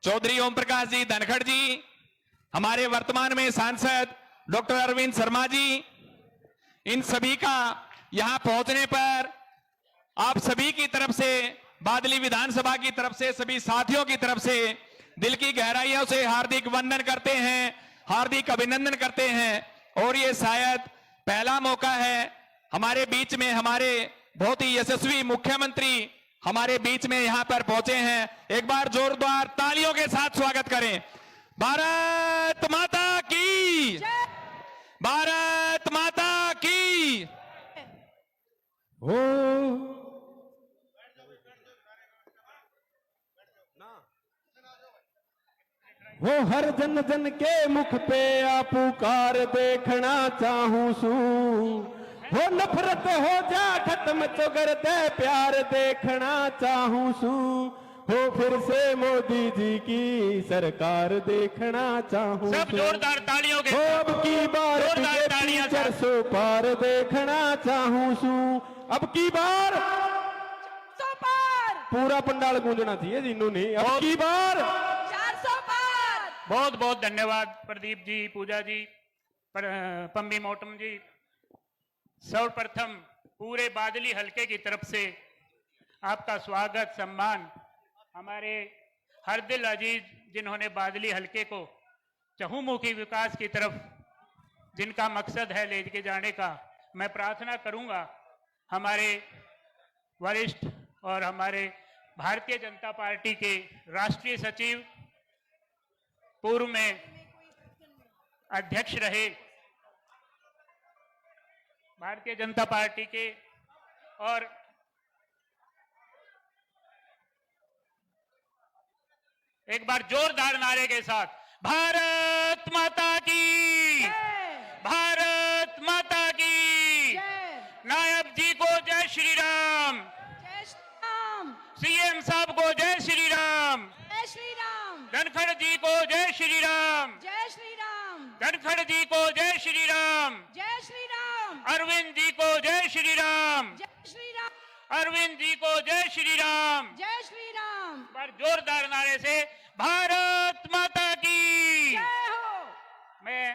चौधरी ओम प्रकाश जी धनखड़ जी, हमारे वर्तमान में सांसद डॉक्टर अरविंद शर्मा जी, इन सभी का यहां पहुंचने पर आप सभी की तरफ से, बादली विधानसभा की तरफ से, सभी साथियों की तरफ से दिल की गहराइयों से हार्दिक वंदन करते हैं, हार्दिक अभिनंदन करते हैं। और ये शायद पहला मौका है हमारे बीच में, हमारे बहुत ही यशस्वी मुख्यमंत्री हमारे बीच में यहां पर पहुंचे हैं। एक बार जोरदार तालियों के साथ स्वागत करें। भारत माता की, भारत माता की। वो हर जन जन के मुख पे आ पुकार देखना चाहूं सू, हो नफरत हो जा खत्म चुगर दे प्यार देखना चाहूं सू, हो फिर से मोदी जी की सरकार देखना चाहूं। सब जोरदार तालियों के अब की बार टीचर सो पार देखना चाहूं सू, अब की बार पूरा पंडाल गूंजना चाहिए जी, नहीं अब की बार 400 पार। बहुत बहुत धन्यवाद प्रदीप जी, पूजा जी, पम्मी मोटम जी। सर्वप्रथम पूरे बादली हलके की तरफ से आपका स्वागत, सम्मान। हमारे हर दिल अजीज जिन्होंने बादली हलके को चहुमुखी विकास की तरफ जिनका मकसद है ले के जाने का, मैं प्रार्थना करूंगा हमारे वरिष्ठ और हमारे भारतीय जनता पार्टी के राष्ट्रीय सचिव, पूर्व में अध्यक्ष रहे भारतीय जनता पार्टी के, और एक बार जोरदार नारे के साथ भारत माता की, भारत माता की। नायब जी को जय श्री राम, जय श्री राम, सीएम साहब को जय श्री राम, जय श्री राम, धनखड़ जी को जय श्री राम, जय श्री राम, धनखड़ जी को जय श्री राम, जय श्री राम, अरविंद जी को जय श्री राम, जय श्री राम, अरविंद जी को जय श्री राम। जय श्री राम। पर जोरदार नारे से भारत माता की जय हो। मैं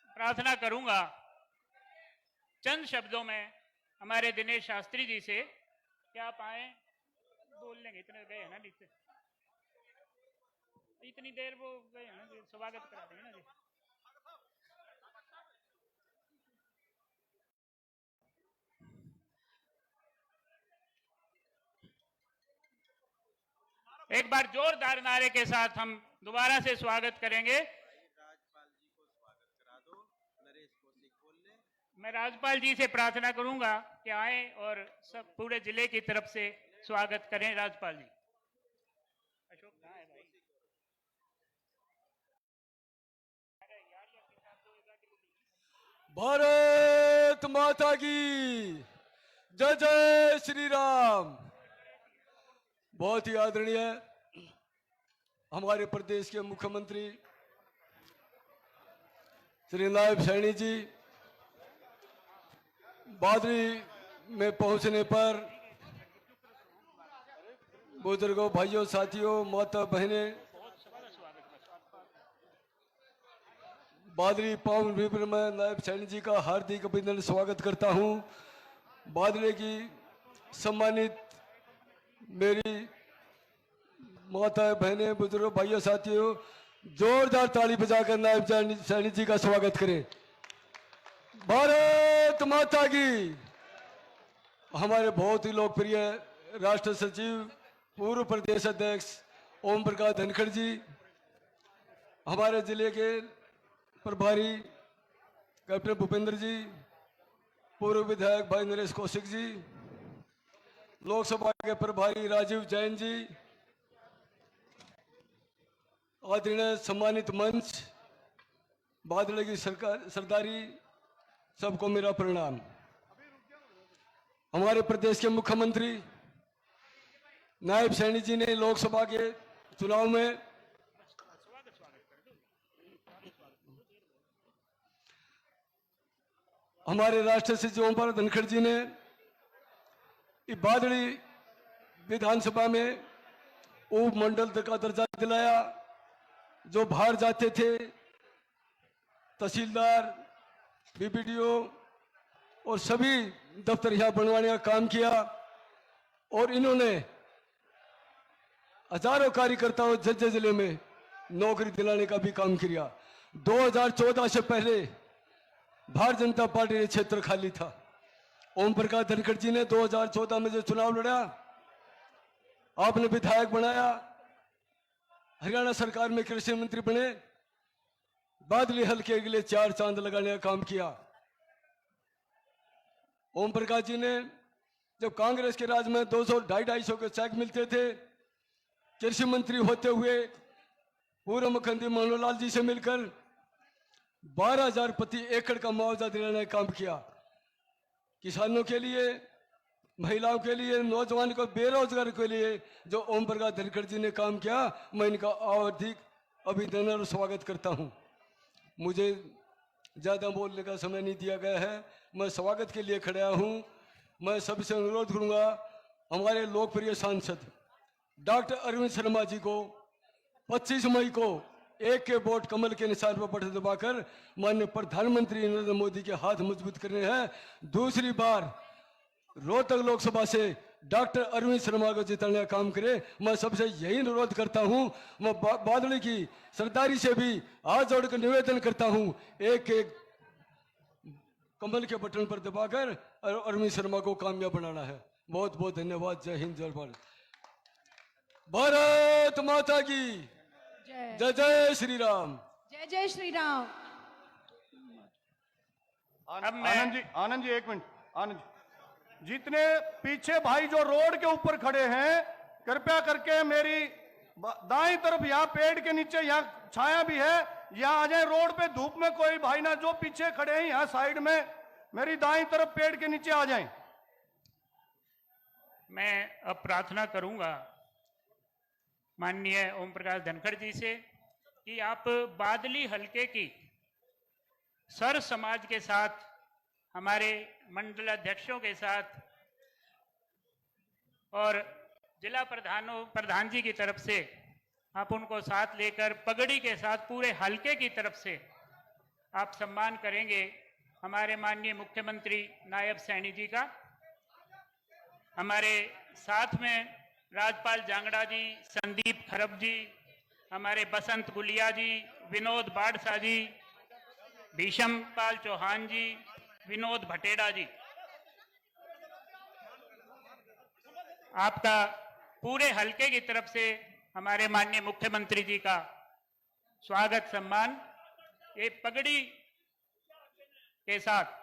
प्रार्थना करूंगा चंद शब्दों में हमारे दिनेश शास्त्री जी से, क्या आप आए बोल लेंगे? इतने गए हैं ना नीचे, इतनी देर वो गए हैं ना, स्वागत करा देंगे ना जी। एक बार जोरदार नारे के साथ हम दोबारा से स्वागत करेंगे। राजपाल जी को स्वागत करा दो। नरेश कौशिक बोल ले। मैं राजपाल जी से प्रार्थना करूंगा कि आए और सब पूरे जिले की तरफ से स्वागत करें। राजपाल जी। अशोक कहाँ है भाई? भारत माता की जय, जय श्री राम। बहुत ही आदरणीय हमारे प्रदेश के मुख्यमंत्री श्री नायब सैनी जी, बादली में पहुंचने पर बुजुर्गों, भाइयों, साथियों, माता बहनें, बादली पावन भीपर में नायब सैनी जी का हार्दिक अभिनंदन स्वागत करता हूं। बादली की सम्मानित मेरी माता बहनें, बुजुर्ग, भाइयों, साथियों, जोरदार ताली बजाकर नायब सैनी जी का स्वागत करें। भारत माता की। हमारे बहुत ही लोकप्रिय राष्ट्र सचिव, पूर्व प्रदेश अध्यक्ष ओम प्रकाश धनखड़ जी, हमारे जिले के प्रभारी कैप्टन भूपेंद्र जी, पूर्व विधायक भाई नरेश कौशिक जी, लोकसभा के प्रभारी राजीव जैन जी, आदरणीय सम्मानित मंच, बादल की सरदारी, सबको मेरा प्रणाम। हमारे प्रदेश के मुख्यमंत्री नायब सैनी जी ने लोकसभा के चुनाव में हमारे राष्ट्रीय सचिव ओम प्रकाश धनखड़ जी ने बादली विधानसभा में उप मंडल तक का दर्जा दिलाया। जो बाहर जाते थे तहसीलदार, बीपीडीओ और सभी दफ्तर यहाँ बनवाने का काम किया। और इन्होंने हजारों कार्यकर्ताओं जज्जे जिले में नौकरी दिलाने का भी काम किया। 2014 से पहले भारतीय जनता पार्टी ने क्षेत्र खाली था। ओम प्रकाश धनखड़ जी ने 2014 में जो चुनाव लड़ा, आपने विधायक बनाया, हरियाणा सरकार में कृषि मंत्री बने, बादली हल्के के लिए 4 चांद लगाने का काम किया। ओम प्रकाश जी ने जब कांग्रेस के राज में 200-250 के चेक मिलते थे, कृषि मंत्री होते हुए पूर्व मुख्यमंत्री मनोहर लाल जी से मिलकर 12,000 प्रति एकड़ का मुआवजा दिलाने का काम किया। किसानों के लिए, महिलाओं के लिए, नौजवान को, बेरोजगार के लिए जो ओम प्रकाश धनखड़ जी ने काम किया, मैं इनका अधिक अभिनंदन और स्वागत करता हूं। मुझे ज्यादा बोलने का समय नहीं दिया गया है, मैं स्वागत के लिए खड़ा हूं। मैं सबसे अनुरोध करूंगा, हमारे लोकप्रिय सांसद डॉक्टर अरविंद शर्मा जी को 25 मई को एक के वोट कमल के निशान पर बटन दबाकर माननीय प्रधानमंत्री नरेंद्र मोदी के हाथ मजबूत करने हैं। दूसरी बार रोहतक लोकसभा से डॉक्टर अरविंद शर्मा को जिताने का काम करे। मैं सबसे यही अनुरोध करता हूं। मैं बादली की सरदारी से भी हाथ जोड़कर निवेदन करता हूं, एक कमल के बटन पर दबाकर अरविंद शर्मा को कामयाब बनाना है। बहुत बहुत धन्यवाद। जय हिंद, जय भारत। भारत माता की जय जय। जय श्री राम। जय जय श्री राम। आनंद जी एक मिनट। आनंद जी, जितने पीछे भाई जो रोड के ऊपर खड़े हैं, कृपया करके मेरी दाईं तरफ, यहाँ पेड़ के नीचे, यहाँ छाया भी है, यहाँ आ जाए। रोड पे धूप में कोई भाई ना, जो पीछे खड़े हैं यहाँ साइड में, मेरी दाईं तरफ पेड़ के नीचे आ जाएं। मैं अब प्रार्थना करूंगा माननीय ओम प्रकाश धनखड़ जी से कि आप बादली हलके की सर समाज के साथ, हमारे मंडल अध्यक्षों के साथ और जिला प्रधान जी की तरफ से आप उनको साथ लेकर पगड़ी के साथ पूरे हलके की तरफ से आप सम्मान करेंगे हमारे माननीय मुख्यमंत्री नायब सैनी जी का। हमारे साथ में राजपाल जांगड़ा जी, संदीप खरब जी, हमारे बसंत गुलिया जी, विनोद बाड़सा जी, भीषम पाल चौहान जी, विनोद भटेड़ा जी, आपका पूरे हलके की तरफ से हमारे माननीय मुख्यमंत्री जी का स्वागत सम्मान ये पगड़ी के साथ।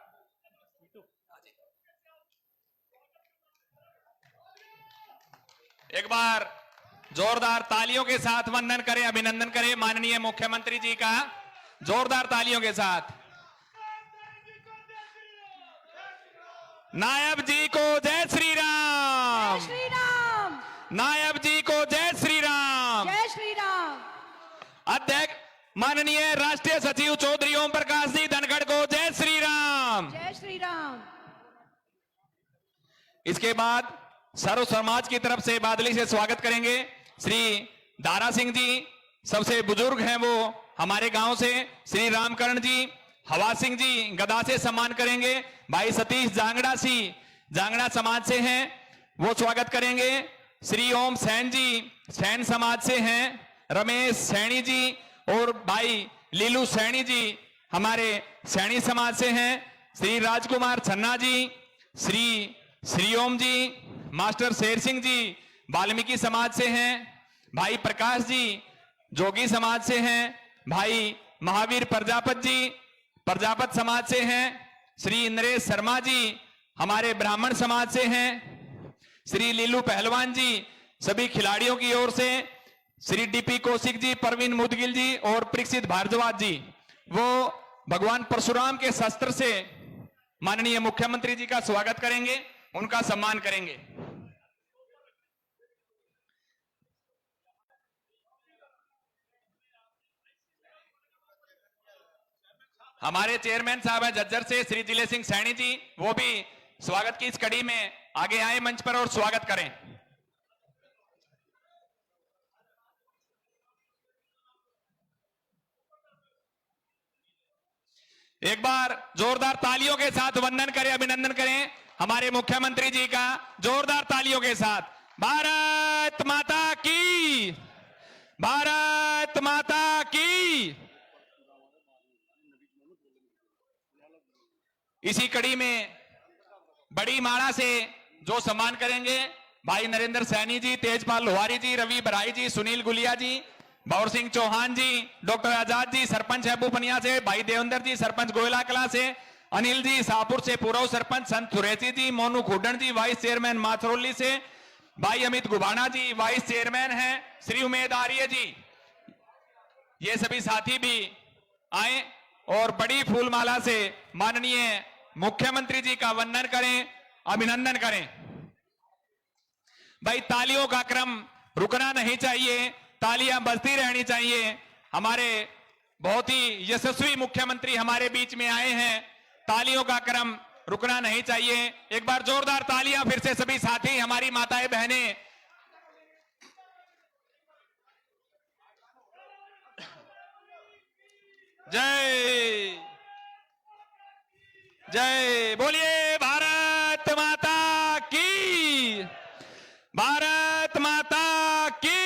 एक बार जोरदार तालियों के साथ वंदन करें, अभिनंदन करें माननीय मुख्यमंत्री जी का, जोरदार तालियों के साथ। नायब जी को जय श्री राम। जय श्री राम। नायब जी को जय श्री राम। जय श्री राम। अध्यक्ष माननीय राष्ट्रीय सचिव चौधरी ओम प्रकाश जी धनखड़ को जय श्री राम। जय श्री राम। इसके बाद सर्व समाज की तरफ से बादली से स्वागत करेंगे श्री दारा सिंह जी, सबसे बुजुर्ग हैं वो हमारे गांव से। श्री रामकरण जी, हवा सिंह जी गदा से सम्मान करेंगे। भाई सतीश जांगड़ा समाज से हैं, वो स्वागत करेंगे। श्री ओम सैन जी सैन समाज से हैं। रमेश सैनी जी और भाई लीलू सैनी जी हमारे सैनी समाज से हैं। श्री राजकुमार छन्ना जी, श्री ओम जी, मास्टर शेर सिंह जी वाल्मीकि समाज से हैं। भाई प्रकाश जी जोगी समाज से हैं। भाई महावीर प्रजापत जी प्रजापत समाज से हैं। श्री इंद्रेश शर्मा जी हमारे ब्राह्मण समाज से हैं। श्री लीलू पहलवान जी सभी खिलाड़ियों की ओर से। श्री डीपी कौशिक जी, परवीन मुदगिल जी और परीक्षित भारद्वाज जी, वो भगवान परशुराम के शस्त्र से माननीय मुख्यमंत्री जी का स्वागत करेंगे, उनका सम्मान करेंगे। हमारे चेयरमैन साहब हैं झज्जर से श्री जिले सिंह सैनी जी, वो भी स्वागत की इस कड़ी में आगे आए मंच पर और स्वागत करें। एक बार जोरदार तालियों के साथ वंदन करें, अभिनंदन करें हमारे मुख्यमंत्री जी का, जोरदार तालियों के साथ। भारत माता की, भारत माता की। इसी कड़ी में बड़ी माला से जो सम्मान करेंगे भाई नरेंद्र सैनी जी, तेजपाल लोहारी जी, रवि बराई जी, सुनील गुलिया जी, भौर सिंह चौहान जी, डॉक्टर आजाद जी, सरपंच हैबू पनिया से, भाई देवेंद्र जी, सरपंच गोयला कला से, अनिल जी शाहपुर से, पूर्व सरपंच संत सुरेशी जी, मोनू खुडन जी, वाइस चेयरमैन माथरोली से, भाई अमित गुबाना जी वाइस चेयरमैन हैं, श्री उमेद आर्य जी, ये सभी साथी भी आए और बड़ी फूलमाला से माननीय मुख्यमंत्री जी का वंदन करें, अभिनंदन करें। भाई तालियों का क्रम रुकना नहीं चाहिए, तालियां बजती रहनी चाहिए। हमारे बहुत ही यशस्वी मुख्यमंत्री हमारे बीच में आए हैं, तालियों का क्रम रुकना नहीं चाहिए। एक बार जोरदार तालियां फिर से सभी साथी, हमारी माताएं बहनें। जय जय बोलिए भारत माता की, भारत माता की।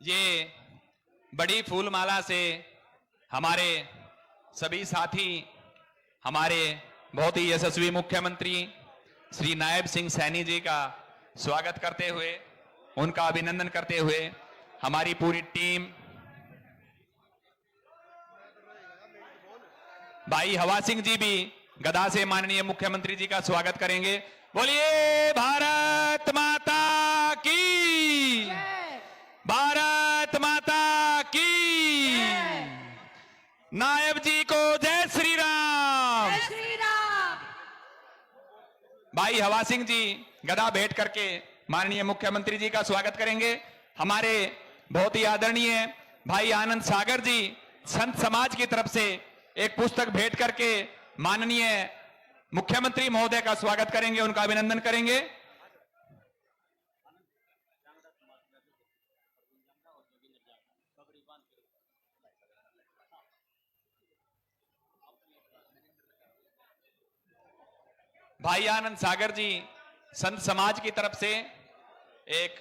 ये बड़ी फूलमाला से हमारे सभी साथी, हमारे बहुत ही यशस्वी मुख्यमंत्री श्री नायब सिंह सैनी जी का स्वागत करते हुए, उनका अभिनंदन करते हुए हमारी पूरी टीम, भाई हवा सिंह जी भी गदा से माननीय मुख्यमंत्री जी का स्वागत करेंगे। बोलिए भारत माता की, भारत माता की। नायब जी को जय श्री राम। जय श्री राम। भाई हवा सिंह जी गदा भेंट करके माननीय मुख्यमंत्री जी का स्वागत करेंगे। हमारे बहुत ही आदरणीय भाई आनंद सागर जी संत समाज की तरफ से एक पुस्तक भेंट करके माननीय मुख्यमंत्री महोदय का स्वागत करेंगे, उनका अभिनंदन करेंगे। भाई आनंद सागर जी संत समाज की तरफ से एक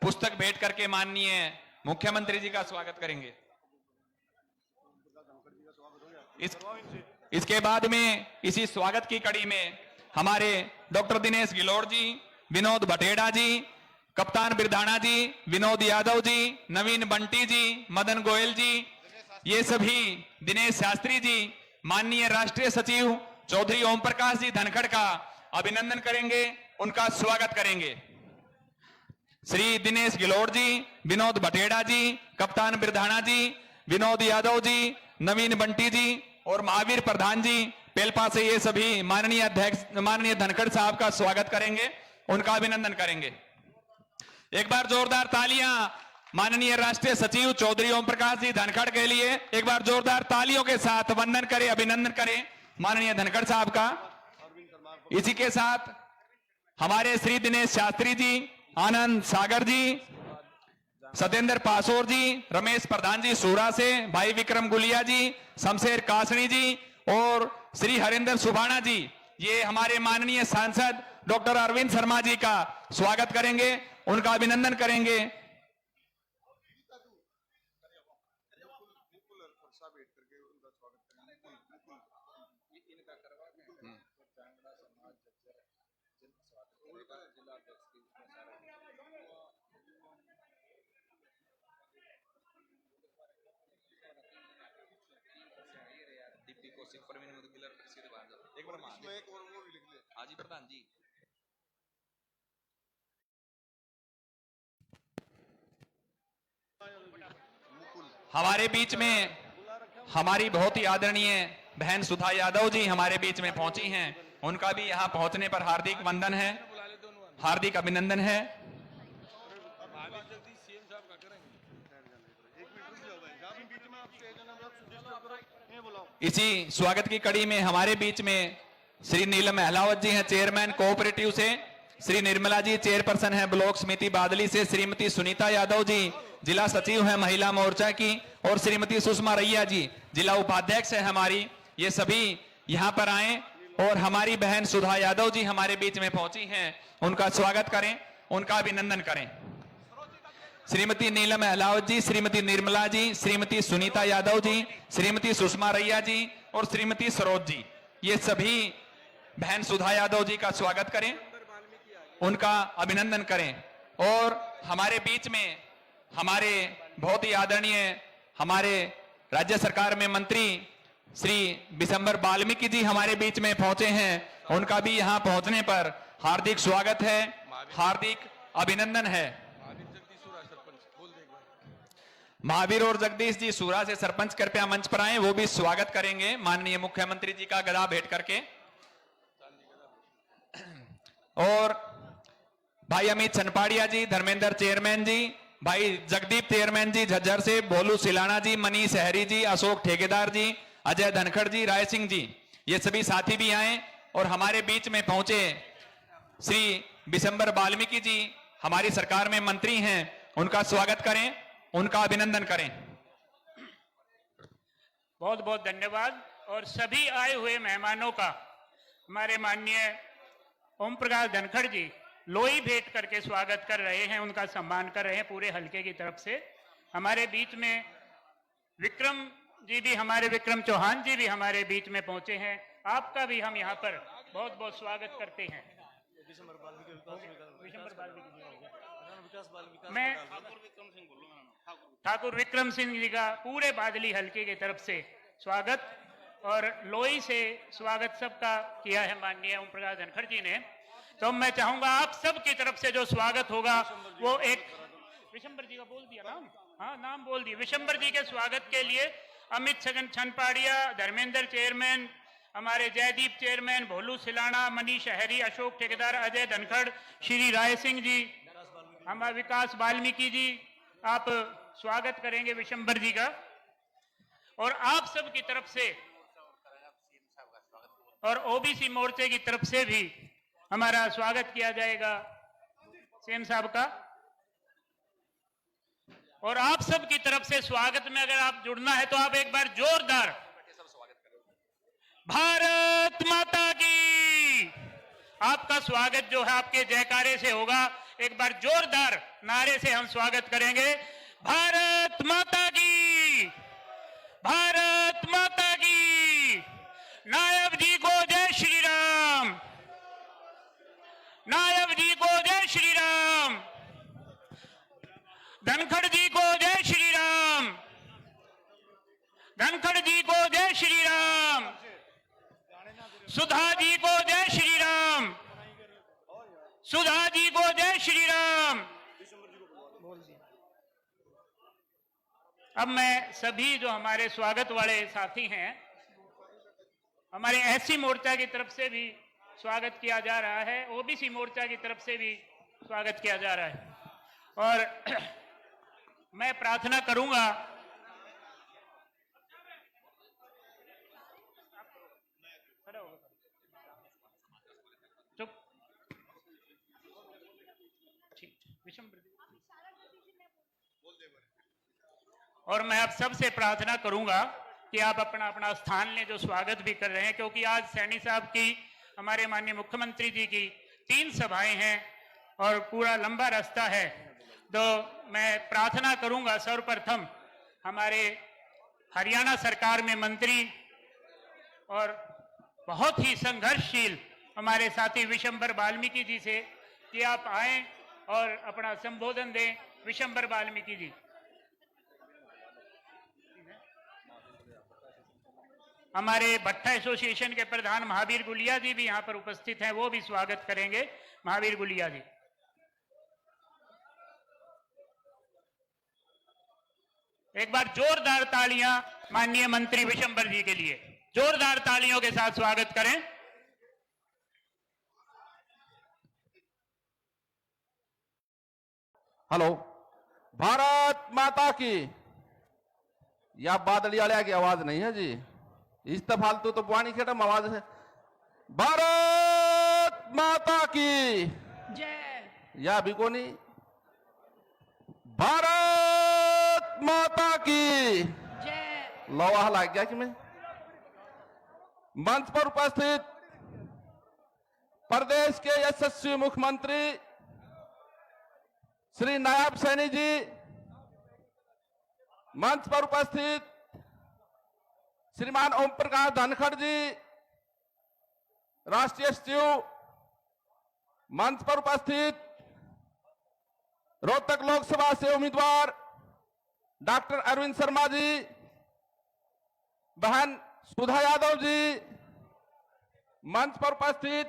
पुस्तक भेंट करके माननीय मुख्यमंत्री जी का स्वागत करेंगे। इसके बाद में इसी स्वागत की कड़ी में हमारे डॉक्टर दिनेश गिलोर जी, विनोद बटेड़ा जी, कप्तान बिरधाना जी, विनोद यादव जी, नवीन बंटी जी, मदन गोयल जी, ये सभी, दिनेश शास्त्री जी, माननीय राष्ट्रीय सचिव चौधरी ओम प्रकाश जी धनखड़ का अभिनंदन करेंगे, उनका स्वागत करेंगे। श्री दिनेश गिलोर जी, विनोद बटेड़ा जी, कप्तान बिरधाना जी, विनोद यादव जी, नवीन बंटी जी और महावीर प्रधान जी पेलपा से, ये सभी माननीय अध्यक्ष माननीय धनखड़ साहब का स्वागत करेंगे, उनका अभिनंदन करेंगे। एक बार जोरदार तालियां माननीय राष्ट्रीय सचिव चौधरी ओम प्रकाश जी धनखड़ के लिए, एक बार जोरदार तालियों के साथ वंदन करें, अभिनंदन करें माननीय धनखड़ साहब का। इसी के साथ हमारे श्री दिनेश शास्त्री जी, आनंद सागर जी, सत्येंद्र पासोर जी, रमेश प्रधान जी सूरा से, भाई विक्रम गुलिया जी, शमशेर कासनी जी और श्री हरिंदर सुभाना जी, ये हमारे माननीय सांसद डॉक्टर अरविंद शर्मा जी का स्वागत करेंगे, उनका अभिनंदन करेंगे। हाजी प्रधान जी, हमारे बीच में हमारी बहुत ही आदरणीय बहन सुधा यादव जी हमारे बीच में पहुंची हैं, उनका भी यहां पहुंचने पर हार्दिक वंदन है। हार्दिक अभिनंदन है। इसी स्वागत की कड़ी में हमारे बीच में श्री नीलम अहलावत जी हैं, चेयरमैन कोऑपरेटिव से, श्री निर्मला जी चेयरपर्सन हैं ब्लॉक समिति बादली से, श्रीमती सुनीता यादव जी जिला सचिव हैं महिला मोर्चा की, और श्रीमती सुषमा रैया जी जिला उपाध्यक्ष है हमारी। ये सभी यहाँ पर आए और हमारी बहन सुधा यादव जी हमारे बीच में पहुंची हैं, उनका स्वागत करें, उनका अभिनंदन करें। श्रीमती नीलम अहलावत जी, श्रीमती निर्मला जी, श्रीमती सुनीता यादव जी, श्रीमती सुषमा रैया जी और श्रीमती सरोज जी, ये सभी बहन सुधा यादव जी का स्वागत करें, उनका अभिनंदन करें। और हमारे बीच में हमारे बहुत ही आदरणीय हमारे राज्य सरकार में मंत्री श्री विशंबर वाल्मीकि जी हमारे बीच में पहुंचे हैं, उनका भी यहां पहुंचने पर हार्दिक स्वागत है, हार्दिक अभिनंदन है। महावीर और जगदीश जी सूरा से सरपंच कृपया मंच पर आए, वो भी स्वागत करेंगे माननीय मुख्यमंत्री जी का गदा भेंट करके। और भाई अमित छनपाड़िया जी, धर्मेंद्र चेयरमैन जी, भाई जगदीप चेयरमैन जी झज्जर से, भोलू सिलाना जी, मनीष सहरी जी, अशोक ठेकेदार जी, अजय धनखड़ जी, राय सिंह जी, ये सभी साथी भी आए। और हमारे बीच में पहुंचे श्री विशंबर वाल्मीकि जी हमारी सरकार में मंत्री हैं, उनका स्वागत करें, उनका अभिनंदन करें। बहुत बहुत धन्यवाद। और सभी आए हुए मेहमानों का हमारे माननीय ओम प्रकाश धनखड़ जी लोई भेंट करके स्वागत कर रहे हैं, उनका सम्मान कर रहे हैं पूरे हलके की तरफ से। हमारे बीच में विक्रम जी भी, हमारे विक्रम चौहान जी भी हमारे बीच में पहुंचे हैं, आपका भी हम यहाँ पर बहुत बहुत स्वागत करते हैं। मैं ठाकुर विक्रम सिंह जी का पूरे बादली हलके की तरफ से स्वागत और लोई से स्वागत सबका किया है माननीय ओम प्रकाश धनखड़ जी ने। तो मैं चाहूंगा आप सब की तरफ से जो स्वागत होगा वो एक विशंबर जी का बोल दिया नाम, हाँ नाम बोल दिया, विशंबर जी के स्वागत के लिए अमित छनपाड़िया, धर्मेंद्र चेयरमैन, हमारे जयदीप चेयरमैन, भोलू सिलाना, मनीष शहरी, अशोक ठेकेदार, अजय धनखड़, श्री राय सिंह जी, हमारे विकास वाल्मीकि जी, आप स्वागत करेंगे विशंबर जी का। और आप सब की तरफ से और ओबीसी मोर्चे की तरफ से भी हमारा स्वागत किया जाएगा सीएम साहब का। और आप सब की तरफ से स्वागत में अगर आप जुड़ना है तो आप एक बार जोरदार भारत माता की, आपका स्वागत जो है आपके जयकारे से होगा। एक बार जोरदार नारे से हम स्वागत करेंगे, भारत माता की, भारत माता की। नायब जी को जय श्री राम, नायब जी को जय श्री राम, धनखड़ जी को जय श्री राम, धनखड़ जी को जय श्री राम, सुधा जी को जय श्री राम, सुधा जी को जय श्री राम। अब मैं सभी जो हमारे स्वागत वाले साथी हैं, हमारे एससी मोर्चा की तरफ से भी स्वागत किया जा रहा है, ओबीसी मोर्चा की तरफ से भी स्वागत किया जा रहा है। और मैं प्रार्थना करूंगा चुप, और मैं आप सबसे प्रार्थना करूंगा कि आप अपना अपना स्थान लें जो स्वागत भी कर रहे हैं, क्योंकि आज सैनी साहब की, हमारे माननीय मुख्यमंत्री जी की 3 सभाएं हैं और पूरा लंबा रास्ता है। तो मैं प्रार्थना करूंगा सर्वप्रथम हमारे हरियाणा सरकार में मंत्री और बहुत ही संघर्षशील हमारे साथी विशंबर वाल्मीकि जी से कि आप आएं और अपना संबोधन दें। विशंबर वाल्मीकि जी। हमारे भट्टा एसोसिएशन के प्रधान महावीर गुलिया जी भी यहां पर उपस्थित हैं, वो भी स्वागत करेंगे। महावीर गुलिया जी। एक बार जोरदार तालियां माननीय मंत्री विशंबर जी के लिए, जोरदार तालियों के साथ स्वागत करें। हेलो, भारत माता की। या बादली वाले की आवाज नहीं है जी, इस तो फालतू तो पुरानी खेटम आवाज है। भारत माता की जय। या भी को नहीं। भारत माता की जय। लोहा लग गया कि मैं। मंच पर उपस्थित प्रदेश के यशस्वी मुख्यमंत्री श्री नायब सैनी जी, मंच पर उपस्थित श्रीमान ओम प्रकाश धनखड़ जी, राष्ट्रीय सचिव, मंच पर उपस्थित रोहतक लोकसभा से उम्मीदवार डॉक्टर अरविंद शर्मा जी, बहन सुधा यादव जी, मंच पर उपस्थित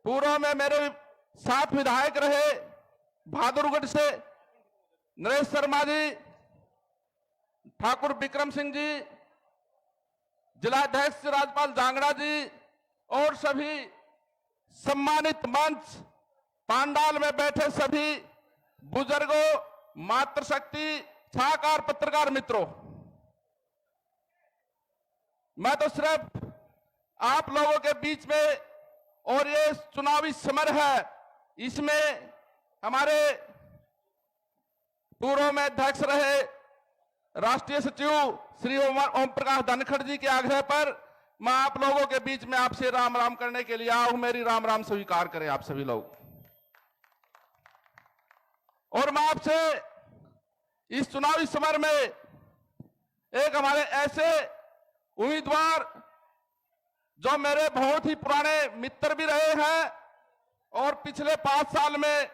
पूर्व में मेरे साथ विधायक रहे बहादुरगढ़ से नरेश शर्मा जी, ठाकुर विक्रम सिंह जी, जिलाध्यक्ष राज्यपाल जांगड़ा जी और सभी सम्मानित मंच पांडाल में बैठे सभी बुजुर्गों, मातृशक्ति, साकार पत्रकार मित्रों, मैं तो सिर्फ आप लोगों के बीच में, और ये चुनावी समर है, इसमें हमारे पूर्व में अध्यक्ष रहे राष्ट्रीय सचिव श्री ओम प्रकाश धनखड़ जी के आग्रह पर मैं आप लोगों के बीच में आपसे राम राम करने के लिए आया हूं। मेरी राम राम स्वीकार करें आप सभी लोग। और मैं आपसे इस चुनावी समर में एक हमारे ऐसे उम्मीदवार जो मेरे बहुत ही पुराने मित्र भी रहे हैं और पिछले 5 साल में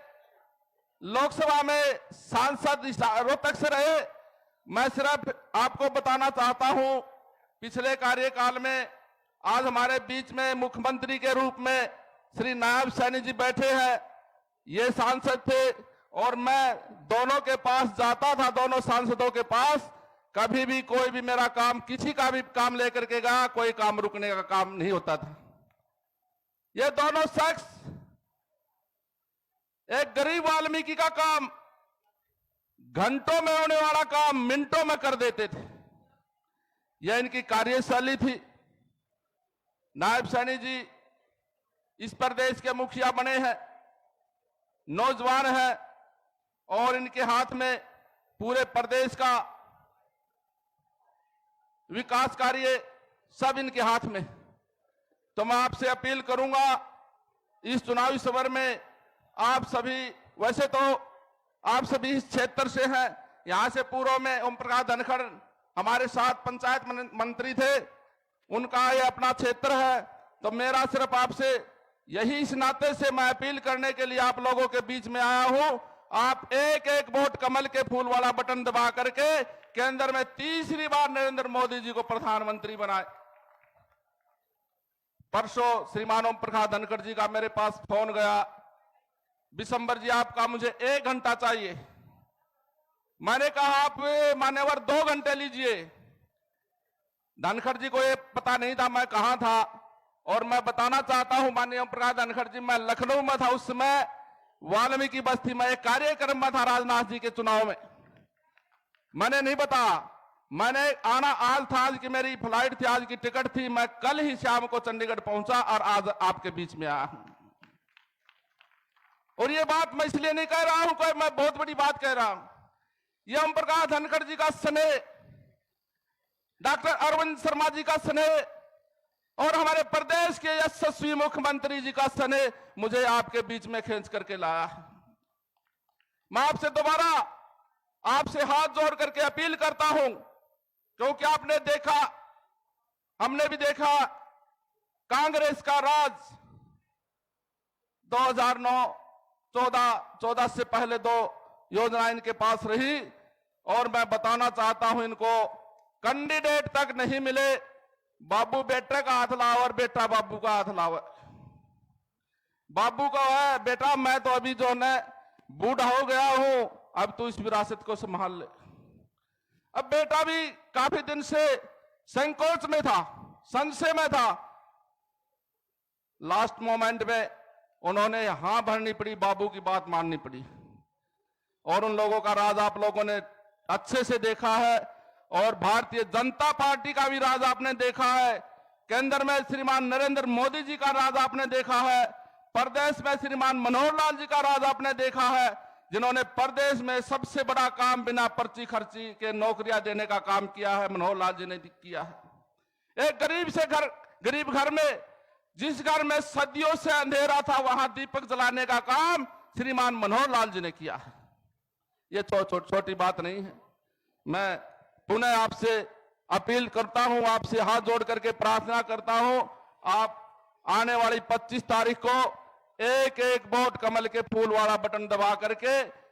लोकसभा में सांसद रोहतक से रहे, मैं सिर्फ आपको बताना चाहता हूं, पिछले कार्यकाल में आज हमारे बीच में मुख्यमंत्री के रूप में श्री नायब सैनी जी बैठे हैं। ये सांसद थे और मैं दोनों के पास जाता था, दोनों सांसदों के पास। कभी भी कोई भी मेरा काम, किसी का भी काम लेकर के गया, कोई काम रुकने का काम नहीं होता था। ये दोनों शख्स एक गरीब वाल्मीकि का काम घंटों में होने वाला काम मिनटों में कर देते थे। यह इनकी कार्यशैली थी। नायब सैनी जी इस प्रदेश के मुखिया बने हैं, नौजवान हैं और इनके हाथ में पूरे प्रदेश का विकास कार्य सब इनके हाथ में। तो मैं आपसे अपील करूंगा इस चुनावी समर में आप सभी, वैसे तो आप सभी इस क्षेत्र से हैं, यहां से पूर्व में ओम प्रकाश धनखड़ हमारे साथ पंचायत मंत्री थे, उनका ये अपना क्षेत्र है। तो मेरा सिर्फ आपसे यही इस नाते से मैं अपील करने के लिए आप लोगों के बीच में आया हूं, आप एक एक वोट कमल के फूल वाला बटन दबा करके केंद्र में तीसरी बार नरेंद्र मोदी जी को प्रधानमंत्री बनाए। परसों श्रीमान ओम प्रकाश धनखड़ जी का मेरे पास फोन गया, बिशंबर जी आपका मुझे 1 घंटा चाहिए। मैंने कहा आप मान्यवर 2 घंटे लीजिए। धनखड़ जी को ये पता नहीं था मैं कहां था, और मैं बताना चाहता हूं माननीय ओम प्रकाश धनखड़ जी, मैं लखनऊ में था उस समय, वाल्मीकि बस्ती में एक कार्यक्रम में था राजनाथ जी के चुनाव में। मैंने नहीं बताया, मैंने आना आज था, आज की मेरी फ्लाइट थी, आज की टिकट थी, मैं कल ही शाम को चंडीगढ़ पहुंचा और आज आपके बीच में आया हूं। और ये बात मैं इसलिए नहीं कह रहा हूं कोई मैं बहुत बड़ी बात कह रहा हूं, ये ओम प्रकाश धनखड़ जी का स्नेह, डॉक्टर अरविंद शर्मा जी का स्नेह और हमारे प्रदेश के यशस्वी मुख्यमंत्री जी का स्नेह मुझे आपके बीच में खींच करके लाया है। मैं आपसे दोबारा आपसे हाथ जोड़ करके अपील करता हूं, क्योंकि आपने देखा, हमने भी देखा, कांग्रेस का राज 2009-14 से पहले 2 योजना इनके पास रही, और मैं बताना चाहता हूं इनको कैंडिडेट तक नहीं मिले। बाबू बेटे का हाथ लाओ और बेटा बाबू का हाथ लाओ। बाबू को है बेटा मैं तो अभी जो है बूढ़ा हो गया हूं, अब तू इस विरासत को संभाल ले। अब बेटा भी काफी दिन से संकोच में था, संशय में था, लास्ट मोमेंट में उन्होंने हां भरनी पड़ी, बाबू की बात माननी पड़ी। और उन लोगों का राज आप लोगों ने अच्छे से देखा है, और भारतीय जनता पार्टी का भी राज आपने देखा है। केंद्र में श्रीमान नरेंद्र मोदी जी का राज आपने देखा है, प्रदेश में श्रीमान मनोहर लाल जी का राज आपने देखा है, जिन्होंने प्रदेश में सबसे बड़ा काम बिना पर्ची खर्ची के नौकरियां देने का काम किया है, मनोहर लाल जी ने किया है। एक गरीब घर में, जिस घर में सदियों से अंधेरा था, वहां दीपक जलाने का काम श्रीमान मनोहर लाल जी ने किया है। ये छोटी बात नहीं है। मैं पुनः आपसे अपील करता हूं, आपसे हाथ जोड़ करके प्रार्थना करता हूं, आप आने वाली 25 तारीख को एक एक वोट कमल के फूल वाला बटन दबा करके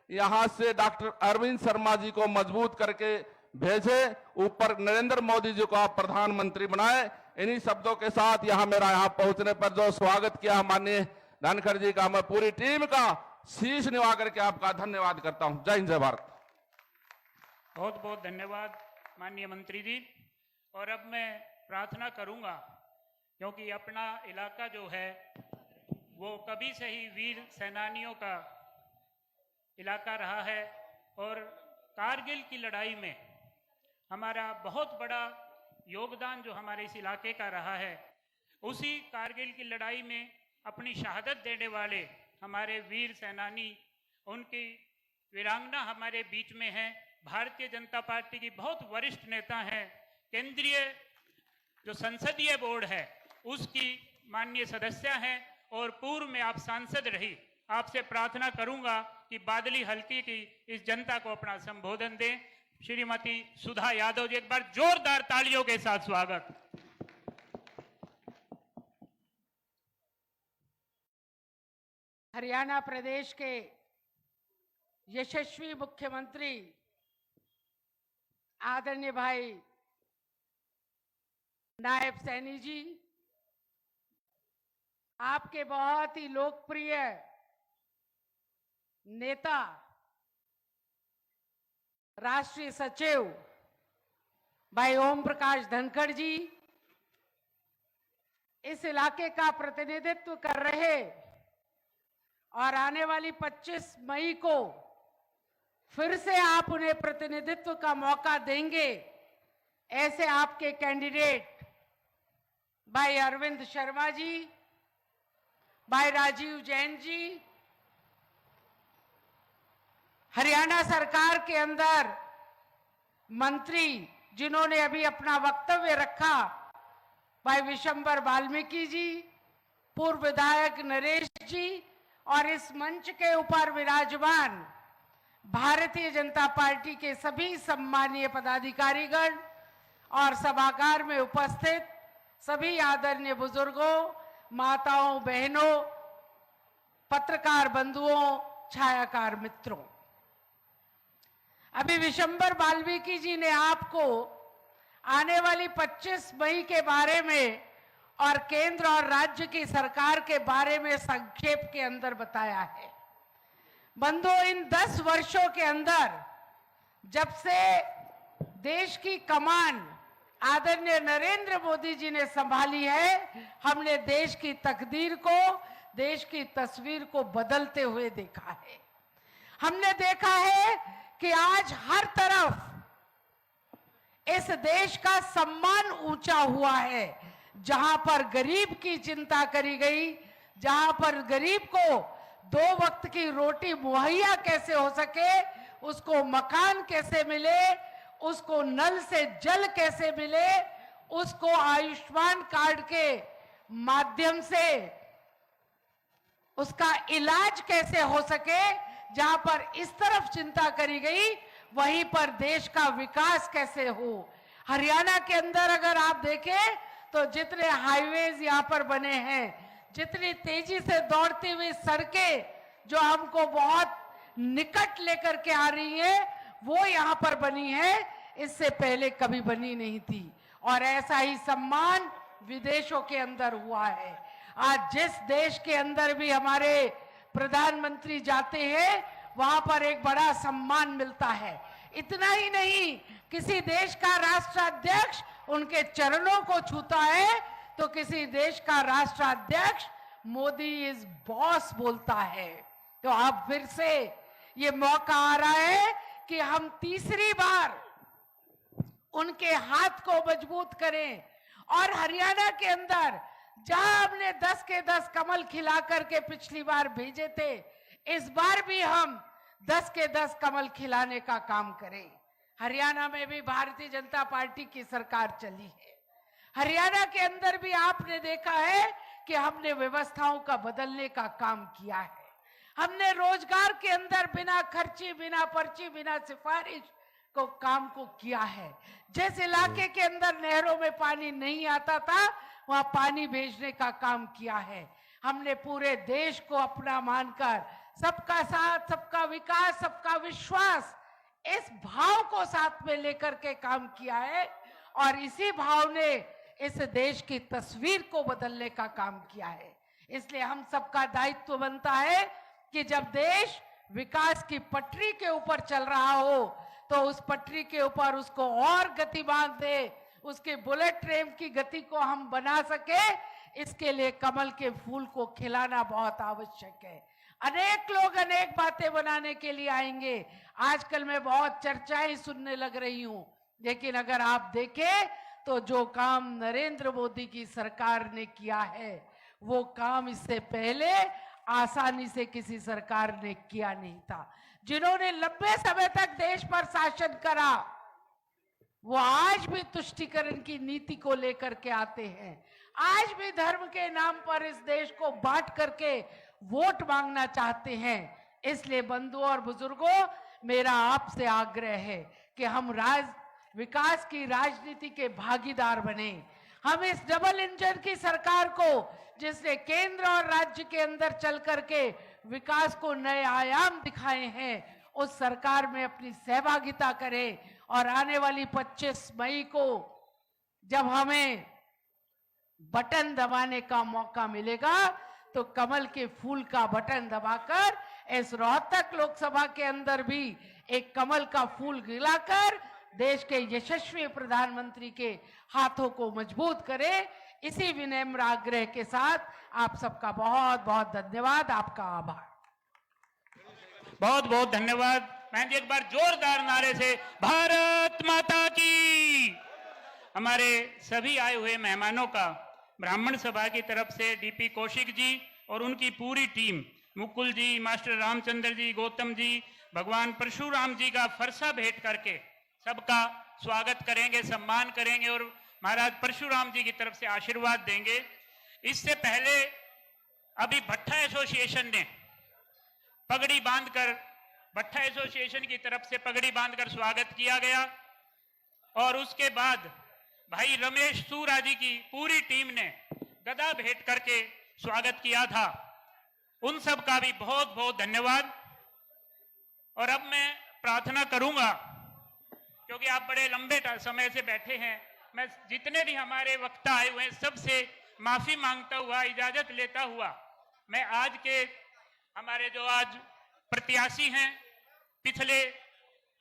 यहां से डॉक्टर अरविंद शर्मा जी को मजबूत करके भेजे, ऊपर नरेंद्र मोदी जी को आप प्रधानमंत्री बनाए। इन्हीं शब्दों के साथ मेरा यहाँ पहुंचने पर जो स्वागत किया माननीय धनखड़ जी का, मैं पूरी टीम का शीश निभा करके आपका धन्यवाद करता हूं। जय हिंद, जय भारत। बहुत बहुत धन्यवाद माननीय मंत्री जी। और अब मैं प्रार्थना करूंगा, क्योंकि अपना इलाका जो है वो कभी से ही वीर सेनानियों का इलाका रहा है, और कारगिल की लड़ाई में हमारा बहुत बड़ा योगदान जो हमारे इस इलाके का रहा है, उसी कारगिल की लड़ाई में अपनी शहादत देने वाले हमारे वीर सेनानी, उनकी वीरांगना हमारे बीच में हैं। भारतीय जनता पार्टी की बहुत वरिष्ठ नेता हैं, केंद्रीय जो संसदीय बोर्ड है उसकी माननीय सदस्य हैं, और पूर्व में आप सांसद रही। आपसे प्रार्थना करूंगा कि बादली हल्के की इस जनता को अपना संबोधन दें। श्रीमती सुधा यादव जी, एक बार जोरदार तालियों के साथ स्वागत। हरियाणा प्रदेश के यशस्वी मुख्यमंत्री आदरणीय भाई नायब सैनी जी, आपके बहुत ही लोकप्रिय नेता राष्ट्रीय सचिव भाई ओम प्रकाश धनखड़ जी, इस इलाके का प्रतिनिधित्व कर रहे और आने वाली 25 मई को फिर से आप उन्हें प्रतिनिधित्व का मौका देंगे, ऐसे आपके कैंडिडेट भाई अरविंद शर्मा जी, भाई राजीव जैन जी, हरियाणा सरकार के अंदर मंत्री जिन्होंने अभी अपना वक्तव्य रखा, भाई विशंबर वाल्मीकि जी, पूर्व विधायक नरेश जी, और इस मंच के ऊपर विराजमान भारतीय जनता पार्टी के सभी सम्मानीय पदाधिकारीगण और सभागार में उपस्थित सभी आदरणीय बुजुर्गों, माताओं, बहनों, पत्रकार बंधुओं, छायाकार मित्रों, अभी विशंबर वाल्मीकि जी ने आपको आने वाली 25 मई के बारे में और केंद्र और राज्य की सरकार के बारे में संक्षेप के अंदर बताया है। बंधुओं, इन 10 वर्षों के अंदर जब से देश की कमान आदरणीय नरेंद्र मोदी जी ने संभाली है, हमने देश की तकदीर को, देश की तस्वीर को बदलते हुए देखा है। हमने देखा है कि आज हर तरफ इस देश का सम्मान ऊंचा हुआ है। जहां पर गरीब की चिंता करी गई, जहां पर गरीब को 2 वक्त की रोटी मुहैया कैसे हो सके, उसको मकान कैसे मिले, उसको नल से जल कैसे मिले, उसको आयुष्मान कार्ड के माध्यम से उसका इलाज कैसे हो सके, जहां पर इस तरफ चिंता करी गई, वहीं पर देश का विकास कैसे हो। हरियाणा के अंदर अगर आप देखें तो जितने हाईवेज यहाँ पर बने हैं, जितनी तेजी से दौड़ती हुई सड़कें जो हमको बहुत निकट लेकर के आ रही है, वो यहाँ पर बनी है, इससे पहले कभी बनी नहीं थी। और ऐसा ही सम्मान विदेशों के अंदर हुआ है। आज जिस देश के अंदर भी हमारे प्रधानमंत्री जाते हैं, वहां पर एक बड़ा सम्मान मिलता है। इतना ही नहीं, किसी देश का राष्ट्राध्यक्ष उनके चरणों को छूता है तो किसी देश का राष्ट्राध्यक्ष मोदी इज बॉस बोलता है। तो अब फिर से ये मौका आ रहा है कि हम तीसरी बार उनके हाथ को मजबूत करें और हरियाणा के अंदर जहां हमने 10 के 10 कमल खिला करके पिछली बार भेजे थे, इस बार भी हम 10 के 10 कमल खिलाने का काम करें। हरियाणा में भी भारतीय जनता पार्टी की सरकार चली है। हरियाणा के अंदर भी आपने देखा है कि हमने व्यवस्थाओं का बदलने का काम किया है। हमने रोजगार के अंदर बिना खर्ची, बिना पर्ची, बिना सिफारिश को काम को किया है। जिस इलाके के अंदर नहरों में पानी नहीं आता था, वहां पानी भेजने का काम किया है। हमने पूरे देश को अपना मानकर सबका साथ, सबका विकास, सबका विश्वास, इस भाव को साथ में लेकर के काम किया है और इसी भाव ने इस देश की तस्वीर को बदलने का काम किया है। इसलिए हम सबका दायित्व बनता है कि जब देश विकास की पटरी के ऊपर चल रहा हो तो उस पटरी के ऊपर उसको और गतिमान दे, उसके बुलेट ट्रेन की गति को हम बना सके, इसके लिए कमल के फूल को खिलाना बहुत आवश्यक है। अनेक लोग अनेक बातें बनाने के लिए आएंगे। आजकल मैं बहुत चर्चाएं सुनने लग रही हूं, लेकिन अगर आप देखें तो जो काम नरेंद्र मोदी की सरकार ने किया है वो काम इससे पहले आसानी से किसी सरकार ने किया नहीं था। जिन्होंने लंबे समय तक देश पर शासन करा वो आज भी तुष्टीकरण की नीति को लेकर के आते हैं, आज भी धर्म के नाम पर इस देश को बांट करके वोट मांगना चाहते हैं। इसलिए बंधुओं और बुजुर्गों, मेरा आपसे आग्रह है कि हम विकास की राजनीति के भागीदार बने। हम इस डबल इंजन की सरकार को, जिसने केंद्र और राज्य के अंदर चल करके विकास को नए आयाम दिखाए हैं, उस सरकार में अपनी सहभागिता करें और आने वाली 25 मई को जब हमें बटन दबाने का मौका मिलेगा तो कमल के फूल का बटन दबाकर इस रोहतक लोकसभा के अंदर भी एक कमल का फूल गिराकर देश के यशस्वी प्रधानमंत्री के हाथों को मजबूत करें। इसी विनम्र आग्रह के साथ आप सबका बहुत बहुत धन्यवाद, आपका आभार। बहुत बहुत धन्यवाद। मैं एक बार जोरदार नारे से भारत माता की। हमारे सभी आए हुए मेहमानों का ब्राह्मण सभा की तरफ से डीपी कौशिक जी और उनकी पूरी टीम, मुकुल जी, मास्टर रामचंद्र जी, गौतम जी, भगवान परशुराम जी का फरसा भेंट करके सबका स्वागत करेंगे, सम्मान करेंगे और महाराज परशुराम जी की तरफ से आशीर्वाद देंगे। इससे पहले अभी भट्टा एसोसिएशन ने पगड़ी बांधकर, भट्टा एसोसिएशन की तरफ से पगड़ी बांधकर स्वागत किया गया और उसके बाद भाई रमेश सूरा जी की पूरी टीम ने गदा भेंट करके स्वागत किया था। उन सब का भी बहुत बहुत धन्यवाद। और अब मैं प्रार्थना करूंगा, क्योंकि आप बड़े लंबे समय से बैठे हैं, मैं जितने भी हमारे वक्ता आए हुए हैं सबसे माफी मांगता हुआ, इजाजत लेता हुआ, मैं आज के हमारे जो आज प्रत्याशी हैं, पिछले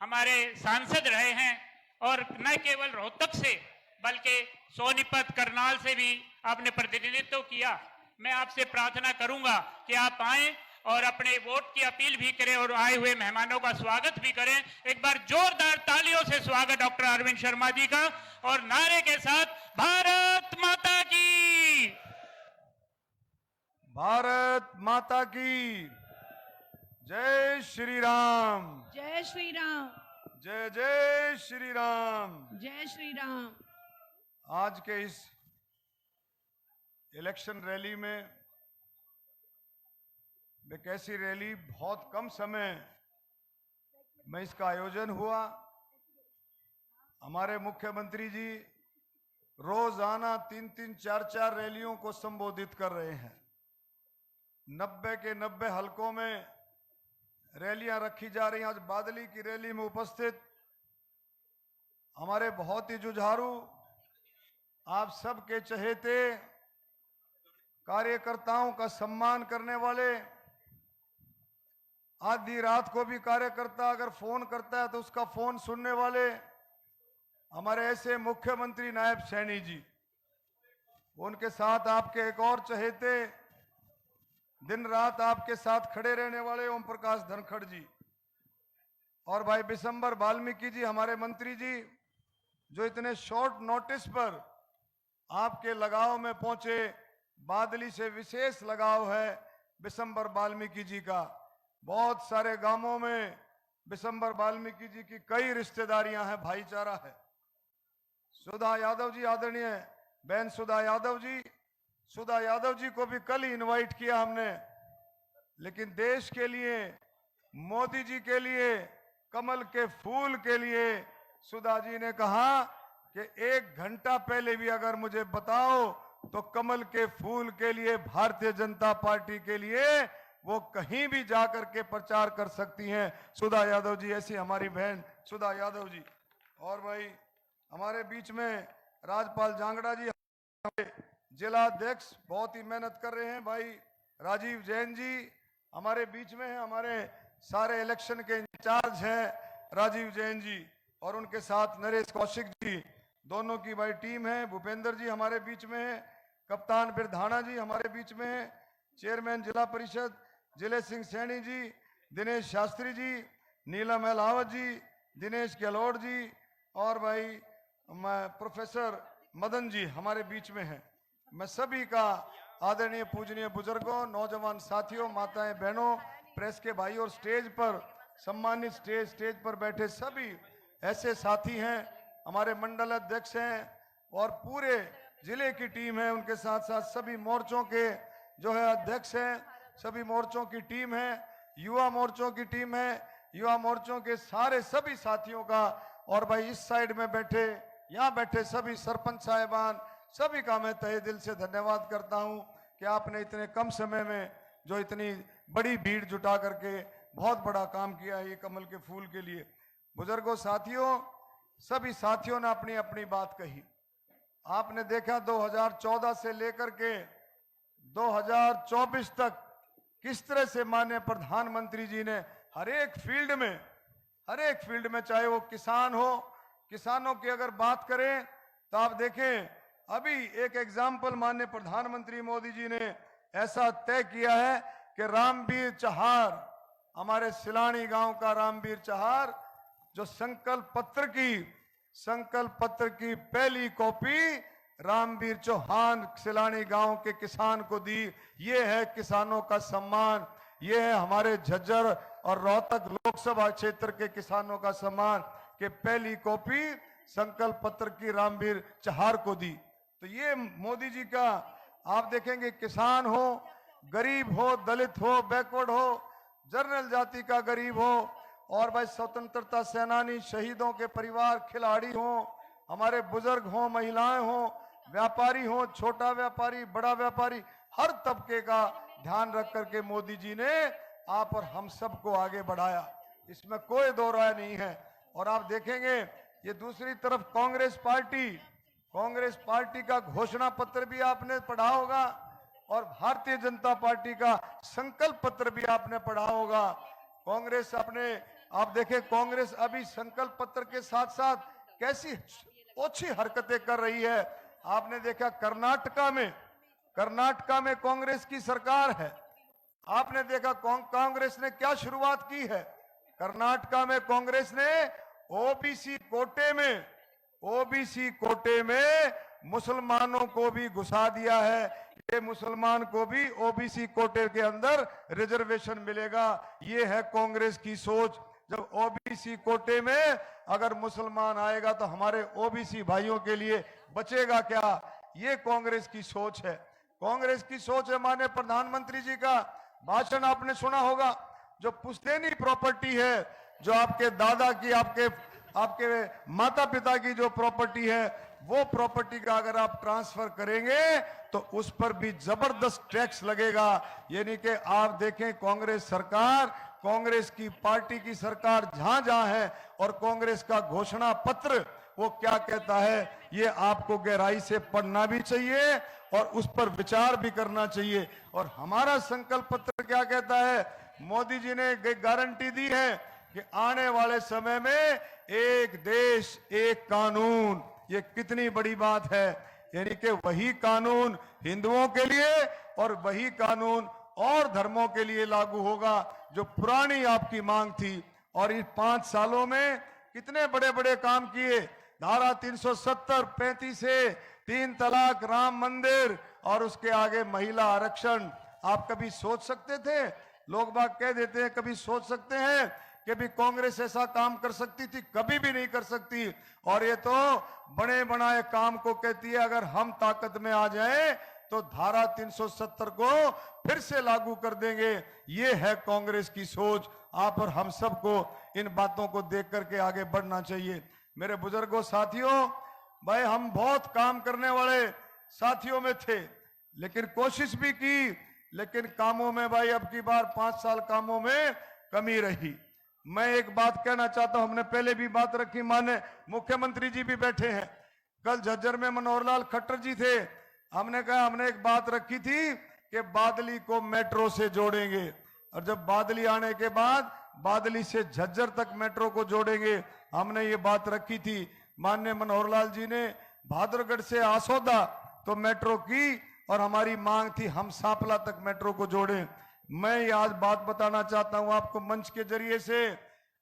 हमारे सांसद रहे हैं और न केवल रोहतक से बल्कि सोनीपत, करनाल से भी आपने प्रतिनिधित्व किया, मैं आपसे प्रार्थना करूंगा कि आप आएं और अपने वोट की अपील भी करें और आए हुए मेहमानों का स्वागत भी करें। एक बार जोरदार तालियों से स्वागत डॉक्टर अरविंद शर्मा जी का और नारे के साथ भारत माता की। भारत माता की जय श्री राम। जय श्री राम। जय जय श्री राम। जय श्री राम। आज के इस इलेक्शन रैली में एक ऐसी रैली, बहुत कम समय में इसका आयोजन हुआ। हमारे मुख्यमंत्री जी रोजाना 3-3, 4-4 रैलियों को संबोधित कर रहे हैं। 90 के 90 हलकों में रैलियां रखी जा रही हैं। आज बादली की रैली में उपस्थित हमारे बहुत ही जुझारू, आप सबके चहेते, कार्यकर्ताओं का सम्मान करने वाले, आधी रात को भी कार्यकर्ता अगर फोन करता है तो उसका फोन सुनने वाले हमारे ऐसे मुख्यमंत्री नायब सैनी जी, उनके साथ आपके एक और चहेते, दिन रात आपके साथ खड़े रहने वाले ओम प्रकाश धनखड़ जी, और भाई बिशंबर वाल्मीकि जी हमारे मंत्री जी, जो इतने शॉर्ट नोटिस पर आपके लगाव में पहुंचे, बादली से विशेष लगाव है बिशंबर वाल्मीकि जी का। बहुत सारे गांवों में बिशंबर वाल्मीकि जी की कई रिश्तेदारियां हैं, भाईचारा है। सुधा यादव जी, आदरणीय बहन सुधा यादव जी को भी कल ही इनवाइट किया हमने, लेकिन देश के लिए, मोदी जी के लिए, कमल के फूल के लिए सुधा जी ने कहा कि 1 घंटा पहले भी अगर मुझे बताओ तो कमल के फूल के लिए, भारतीय जनता पार्टी के लिए वो कहीं भी जाकर के प्रचार कर सकती हैं सुधा यादव जी। ऐसी हमारी बहन सुधा यादव जी। और भाई हमारे बीच में राजपाल जांगड़ा जी, जिला अध्यक्ष, बहुत ही मेहनत कर रहे हैं। भाई राजीव जैन जी हमारे बीच में हैं, हमारे सारे इलेक्शन के इंचार्ज हैं राजीव जैन जी, और उनके साथ नरेश कौशिक जी, दोनों की भाई टीम है। भूपेंद्र जी हमारे बीच में है, कप्तान बिरधाना जी हमारे बीच में है, चेयरमैन जिला परिषद जिले सिंह सैनी जी, दिनेश शास्त्री जी, नीलम अहलावत जी, दिनेश गहलोत जी, और भाई प्रोफेसर मदन जी हमारे बीच में हैं। मैं सभी का आदरणीय पूजनीय बुजुर्गों, नौजवान साथियों, माताएं बहनों, प्रेस के भाई और स्टेज पर सम्मानित स्टेज पर बैठे सभी ऐसे साथी हैं, हमारे मंडल अध्यक्ष हैं और पूरे जिले की टीम है, उनके साथ साथ सभी मोर्चों के जो है अध्यक्ष हैं, सभी मोर्चों की टीम है, युवा मोर्चों की टीम है, युवा मोर्चों के सारे सभी साथियों का, और भाई इस साइड में बैठे, यहाँ बैठे सभी सरपंच साहिबान, सभी का मैं तहे दिल से धन्यवाद करता हूँ कि आपने इतने कम समय में जो इतनी बड़ी भीड़ जुटा करके बहुत बड़ा काम किया है ये कमल के फूल के लिए। बुजुर्गों, साथियों, सभी साथियों ने अपनी अपनी बात कही। आपने देखा 2014 से लेकर के 2024 तक किस तरह से माननीय प्रधानमंत्री जी ने हर एक फील्ड में, चाहे वो किसान हो, किसानों की अगर बात करें तो आप देखें, अभी एक एग्जाम्पल माननीय प्रधानमंत्री मोदी जी ने ऐसा तय किया है कि रामवीर चहार, हमारे सिलानी गांव का रामवीर चहार, जो संकल्प पत्र की पहली कॉपी रामवीर चौहान सिलानी गांव के किसान को दी। ये है किसानों का सम्मान, ये है हमारे झज्जर और रोहतक लोकसभा क्षेत्र के किसानों का सम्मान कि पहली कॉपी संकल्प पत्र की रामवीर चहार को दी। तो ये मोदी जी का आप देखेंगे, किसान हो, गरीब हो, दलित हो, बैकवर्ड हो, जनरल जाति का गरीब हो, और भाई स्वतंत्रता सेनानी, शहीदों के परिवार, खिलाड़ी हो, हमारे बुजुर्ग हो, महिलाएं हो, व्यापारी हो, छोटा व्यापारी, बड़ा व्यापारी, हर तबके का ध्यान रख करके मोदी जी ने आप और हम सबको आगे बढ़ाया, इसमें कोई दो राय नहीं है। और आप देखेंगे ये दूसरी तरफ कांग्रेस पार्टी का घोषणा पत्र भी आपने पढ़ा होगा, और भारतीय जनता पार्टी का संकल्प पत्र भी आपने पढ़ा होगा। कांग्रेस आप देखें, कांग्रेस अभी संकल्प पत्र के साथ साथ कैसी ओछी हरकतें कर रही है। आपने देखा कर्नाटका में कांग्रेस की सरकार है, आपने देखा कांग्रेस ने क्या शुरुआत की है। कर्नाटका में कांग्रेस ने ओबीसी कोटे में मुसलमानों को भी घुसा दिया है। ये मुसलमान को भी ओबीसी कोटे के अंदर रिजर्वेशन मिलेगा, ये है कांग्रेस की सोच। जब ओबीसी कोटे में अगर मुसलमान आएगा तो हमारे ओबीसी भाइयों के लिए बचेगा क्या, ये कांग्रेस की सोच है। कांग्रेस की सोच है। माननीय प्रधानमंत्री जी का भाषण आपने सुना होगा, जो पुश्तैनी प्रॉपर्टी है, जो आपके दादा की, आपके माता पिता की जो प्रॉपर्टी है, वो प्रॉपर्टी का अगर आप ट्रांसफर करेंगे तो उस पर भी जबरदस्त टैक्स लगेगा। यानी कि आप देखें, कांग्रेस की पार्टी की सरकार जहां जहां है, और कांग्रेस का घोषणा पत्र वो क्या कहता है, ये आपको गहराई से पढ़ना भी चाहिए और उस पर विचार भी करना चाहिए। और हमारा संकल्प पत्र क्या कहता है, मोदी जी ने गारंटी दी है कि आने वाले समय में एक देश एक कानून, ये कितनी बड़ी बात है। यानी कि वही कानून हिंदुओं के लिए और वही कानून और धर्मों के लिए लागू होगा, जो पुरानी आपकी मांग थी। और इस 5 सालों में कितने बड़े बड़े काम किए। धारा 370, 35 से 3 तलाक, राम मंदिर और उसके आगे महिला आरक्षण। आप कभी सोच सकते थे? लोग बाग कह देते हैं कभी सोच सकते हैं कि भी कांग्रेस ऐसा काम कर सकती थी? कभी भी नहीं कर सकती। और ये तो बने बनाए काम को कहती है। अगर हम ताकत में आ जाएं तो धारा 370 को फिर से लागू कर देंगे। ये है कांग्रेस की सोच। आप और हम सबको इन बातों को देख करके आगे बढ़ना चाहिए। मेरे बुजुर्गों, साथियों, भाई हम बहुत काम करने वाले साथियों में थे, लेकिन कोशिश भी की, लेकिन कामों में भाई अब की बार 5 साल कामों में कमी रही। मैं एक बात कहना चाहता हूं, हमने पहले भी बात रखी, माने मुख्यमंत्री जी भी बैठे हैं। कल झज्जर में मनोहर लाल खट्टर जी थे। हमने कहा, हमने एक बात रखी थी कि बादली को मेट्रो से जोड़ेंगे, और जब बादली आने के बाद बादली से झज्जर तक मेट्रो को जोड़ेंगे। हमने ये बात रखी थी। माननीय मनोहर लाल जी ने बहादुरगढ़ से आसोदा तो मेट्रो की, और हमारी मांग थी हम सांपला तक मेट्रो को जोड़ें। मैं ये आज बात बताना चाहता हूं आपको मंच के जरिए से।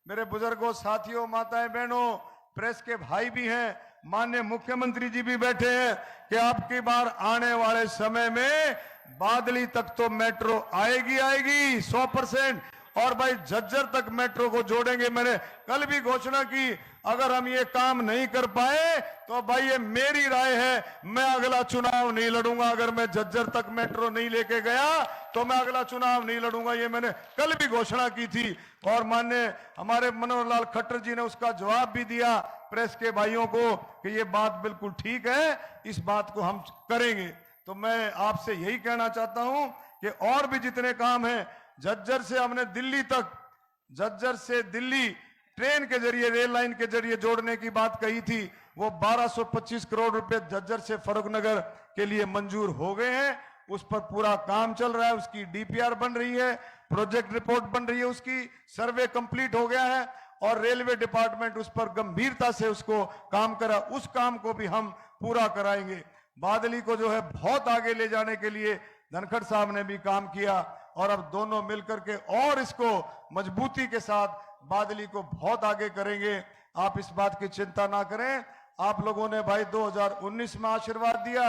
मेरे बुजुर्गों, साथियों, माताएं, बहनों, प्रेस के भाई भी हैं, माननीय मुख्यमंत्री जी भी बैठे हैं, कि आपकी बार आने वाले समय में बादली तक तो मेट्रो आएगी 100%, और भाई झज्जर तक मेट्रो को जोड़ेंगे। मैंने कल भी घोषणा की, अगर हम ये काम नहीं कर पाए तो भाई ये मेरी राय है, मैं अगला चुनाव नहीं लड़ूंगा। अगर मैं झज्जर तक मेट्रो नहीं लेके गया तो मैं अगला चुनाव नहीं लड़ूंगा। ये मैंने कल भी घोषणा की थी, और माननीय हमारे मनोहर लाल खट्टर जी ने उसका जवाब भी दिया प्रेस के भाइयों को कि ये बात बिल्कुल ठीक है, इस बात को हम करेंगे। तो मैं आपसे यही कहना चाहता हूं कि और भी जितने काम हैं, झज्जर से हमने दिल्ली तक, झज्जर से दिल्ली ट्रेन के जरिए, रेल लाइन के जरिए जोड़ने की बात कही थी। वो 1225 करोड़ रुपए झज्जर से फर्रुखनगर के लिए मंजूर हो गए हैं। उस पर पूरा काम चल रहा है, उसकी डीपीआर बन रही है, प्रोजेक्ट रिपोर्ट बन रही है, उसकी सर्वे कंप्लीट हो गया है, और रेलवे डिपार्टमेंट उस पर गंभीरता से उसको काम करा। उस काम को भी हम पूरा कराएंगे। बादली को जो है बहुत आगे ले जाने के लिए धनखड़ साहब ने भी काम किया, और अब दोनों मिलकर के और इसको मजबूती के साथ बादली को बहुत आगे करेंगे। आप इस बात की चिंता ना करें। आप लोगों ने भाई 2019 में आशीर्वाद दिया।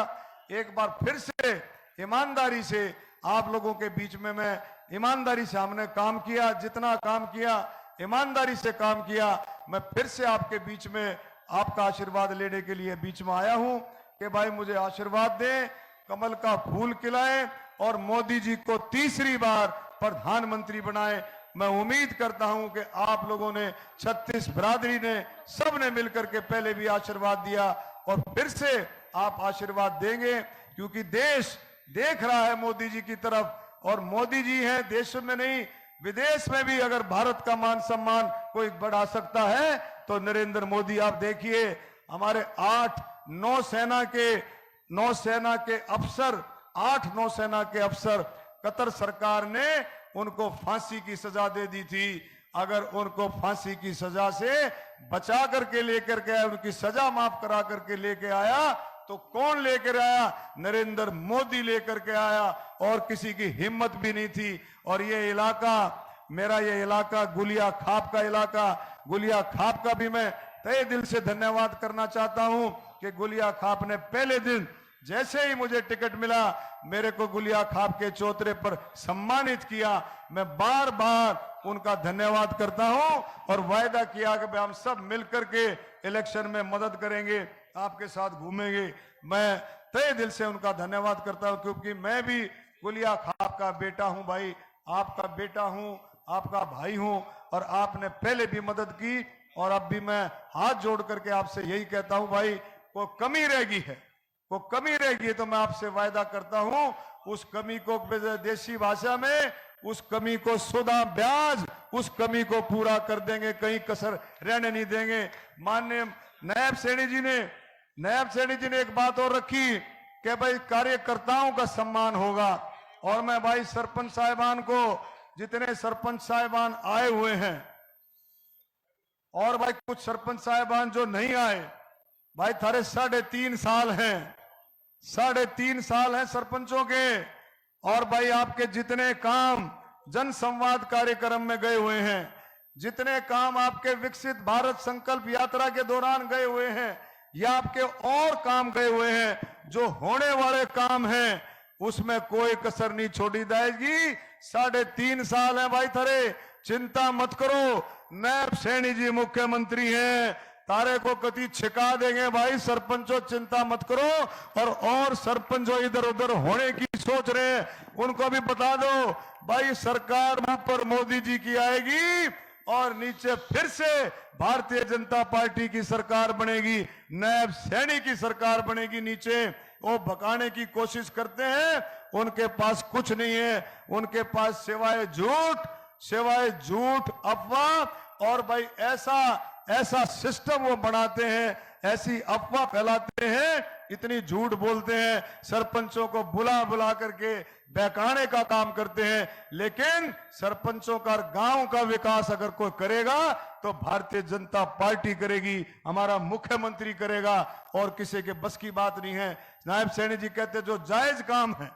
एक बार फिर से ईमानदारी से आप लोगों के बीच में, मैं ईमानदारी से हमने काम किया, जितना काम किया ईमानदारी से काम किया। मैं फिर से आपके बीच में आपका आशीर्वाद लेने के लिए बीच में आया हूं कि भाई मुझे आशीर्वाद दें, कमल का फूल खिलाएं, और मोदी जी को तीसरी बार प्रधानमंत्री बनाएं। मैं उम्मीद करता हूं कि आप लोगों ने, 36 बिरादरी ने, सबने मिलकर के पहले भी आशीर्वाद दिया, और फिर से आप आशीर्वाद देंगे, क्योंकि देश देख रहा है मोदी जी की तरफ। और मोदी जी हैं देश में नहीं, विदेश में भी अगर भारत का मान सम्मान कोई बढ़ा सकता है तो नरेंद्र मोदी। आप देखिए, हमारे 8 नौसेना के अफसर, 8 नौसेना के अफसर, कतर सरकार ने उनको फांसी की सजा दे दी थी। अगर उनको फांसी की सजा से बचा करके लेकर के आया, उनकी सजा माफ करा करके लेके आया, तो कौन लेकर आया? नरेंद्र मोदी लेकर के आया, और किसी की हिम्मत भी नहीं थी। और ये इलाका, मेरा ये इलाका गुलिया खाप का इलाका, गुलिया खाप का भी मैं तहे दिल से धन्यवाद करना चाहता हूं कि गुलिया खाप ने पहले दिन जैसे ही मुझे टिकट मिला, मेरे को गुलिया खाप के चौतरे पर सम्मानित किया। मैं बार बार उनका धन्यवाद करता हूं, और वायदा किया कि हम सब मिलकर के इलेक्शन में मदद करेंगे, आपके साथ घूमेंगे। मैं तहे दिल से उनका धन्यवाद करता हूं, क्योंकि मैं भी गुलिया खाप का बेटा हूं भाई, आपका बेटा हूं, आपका भाई हूं, और आपने पहले भी मदद की, और अब भी मैं हाथ जोड़ करके आपसे यही कहता हूं भाई, को कमी रहेगी है, को कमी रहेगी तो मैं आपसे वायदा करता हूं, उस कमी को देसी भाषा में, उस कमी को सुधा ब्याज, उस कमी को पूरा कर देंगे, कहीं कसर रहने नहीं देंगे। माननीय नायब सैनी जी ने एक बात और रखी कि भाई कार्यकर्ताओं का सम्मान होगा। और मैं भाई सरपंच साहिबान को, जितने सरपंच साहिबान आए हुए हैं, और भाई कुछ सरपंच साहिबान जो नहीं आए, भाई थारे 3.5 साल हैं, 3.5 साल हैं सरपंचों के। और भाई आपके जितने काम जन संवाद कार्यक्रम में गए हुए हैं, जितने काम आपके विकसित भारत संकल्प यात्रा के दौरान गए हुए हैं या आपके और काम गए हुए हैं, जो होने वाले काम हैं उसमें कोई कसर नहीं छोड़ी जाएगी। 3.5 साल है भाई थारे, चिंता मत करो। नैब सैनी जी मुख्यमंत्री हैं, तारे को कति छिका देंगे भाई। सरपंचों चिंता मत करो, और सरपंच जो इधर उधर होने की सोच रहे हैं उनको भी बता दो भाई, सरकार ऊपर मोदी जी की आएगी और नीचे फिर से भारतीय जनता पार्टी की सरकार बनेगी, नैब सैनी की सरकार बनेगी। नीचे वो भगाने की कोशिश करते हैं, उनके पास कुछ नहीं है, उनके पास सिवाय झूठ अफवाह। और भाई ऐसा सिस्टम वो बनाते हैं, ऐसी अफवाह फैलाते हैं, इतनी झूठ बोलते हैं, सरपंचों को बुला बुला करके बहकाने का काम करते हैं। लेकिन सरपंचों का, गांव का विकास अगर कोई करेगा तो भारतीय जनता पार्टी करेगी, हमारा मुख्यमंत्री करेगा, और किसी के बस की बात नहीं है। नायब सैनी जी कहते जो जायज काम है,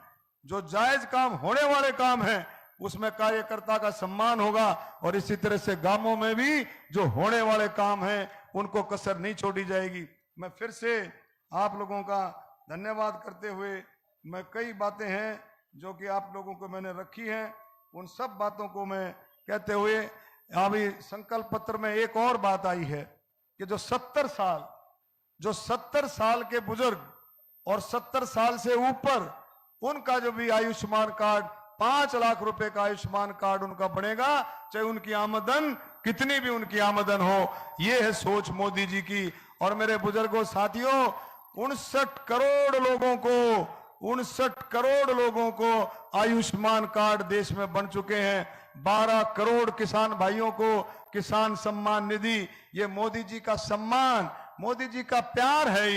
जो जायज काम होने वाले काम है, उसमें कार्यकर्ता का सम्मान होगा, और इसी तरह से गांवों में भी जो होने वाले काम हैं उनको कसर नहीं छोड़ी जाएगी। मैं फिर से आप लोगों का धन्यवाद करते हुए, मैं कई बातें हैं जो कि आप लोगों को मैंने रखी हैं, उन सब बातों को मैं कहते हुए, अभी संकल्प पत्र में एक और बात आई है कि जो 70 साल के बुजुर्ग और 70 साल से ऊपर, उनका जो भी आयुष्मान कार्ड, 5 लाख रुपए का आयुष्मान कार्ड उनका बनेगा, चाहे उनकी आमदन कितनी भी उनकी आमदन हो। ये है सोच मोदी जी की। और मेरे बुजुर्गों, साथियों, 59 करोड़ लोगों को आयुष्मान कार्ड देश में बन चुके हैं। 12 करोड़ किसान भाइयों को किसान सम्मान निधि, ये मोदी जी का सम्मान, मोदी जी का प्यार है।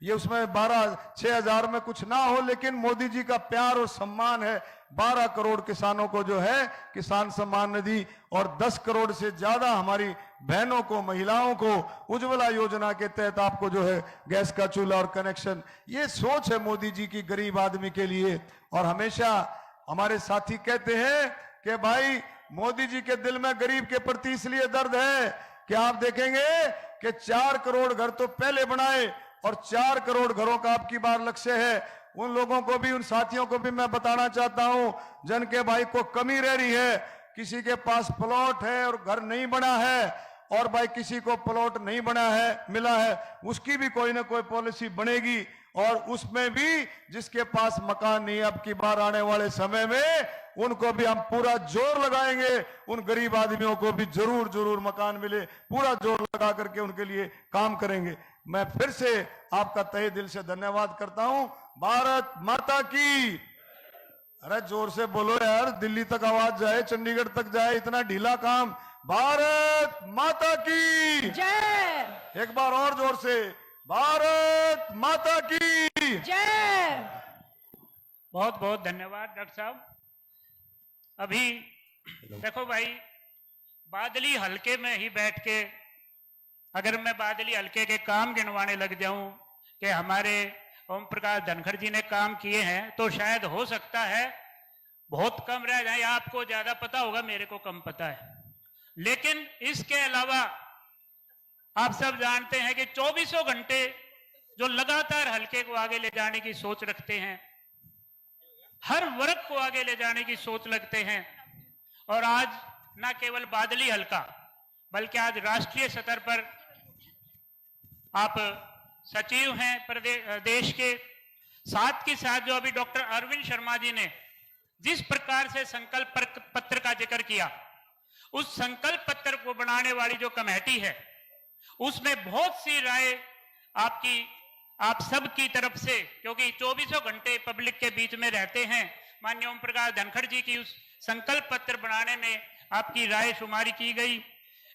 ये उसमें 6,000 में कुछ ना हो, लेकिन मोदी जी का प्यार और सम्मान है। 12 करोड़ किसानों को जो है किसान सम्मान निधि, और 10 करोड़ से ज्यादा हमारी बहनों को, महिलाओं को उज्ज्वला योजना के तहत आपको जो है गैस का चूल्हा और कनेक्शन। ये सोच है मोदी जी की गरीब आदमी के लिए। और हमेशा हमारे साथी कहते हैं कि भाई मोदी जी के दिल में गरीब के प्रति इसलिए दर्द है कि आप देखेंगे कि 4 करोड़ घर तो पहले बनाए, और 4 करोड़ घरों का आपकी बार लक्ष्य है। उन लोगों को भी, उन साथियों को भी मैं बताना चाहता हूं, जन के भाई को कमी रह रही है, किसी के पास प्लॉट है और घर नहीं बना है, और भाई किसी को प्लॉट नहीं बना है, मिला है, उसकी भी कोई ना कोई पॉलिसी बनेगी। और उसमें भी जिसके पास मकान नहीं है, अब की बार आने वाले समय में उनको भी हम पूरा जोर लगाएंगे, उन गरीब आदमियों को भी जरूर मकान मिले, पूरा जोर लगा करके उनके लिए काम करेंगे। मैं फिर से आपका तहे दिल से धन्यवाद करता हूं। भारत माता की। अरे जोर से बोलो यार, दिल्ली तक आवाज जाए, चंडीगढ़ तक जाए, इतना ढीला काम। भारत माता की जय। एक बार और जोर से, भारत माता की जय। बहुत बहुत धन्यवाद डॉक्टर साहब। अभी देखो भाई, बादली हल्के में ही बैठ के अगर मैं बादली हल्के के काम गिनवाने लग जाऊं कि हमारे ओम प्रकाश धनखड़ जी ने काम किए हैं, तो शायद हो सकता है बहुत कम रह जाए। आपको ज्यादा पता होगा, मेरे को कम पता है। लेकिन इसके अलावा आप सब जानते हैं कि 24 घंटे जो लगातार हल्के को आगे ले जाने की सोच रखते हैं, हर वर्ग को आगे ले जाने की सोच रखते हैं। और आज न केवल बादली हल्का, बल्कि आज राष्ट्रीय स्तर पर आप सचिव हैं देश के, साथ के साथ जो अभी डॉक्टर अरविंद शर्मा जी ने जिस प्रकार से संकल्प पत्र का जिक्र किया, उस संकल्प पत्र को बनाने वाली जो कमेटी है, उसमें बहुत सी राय आप सब की तरफ से, क्योंकि 24 घंटे पब्लिक के बीच में रहते हैं, माननीय ओम प्रकाश धनखड़ जी की उस संकल्प पत्र बनाने में आपकी राय शुमारी की गई।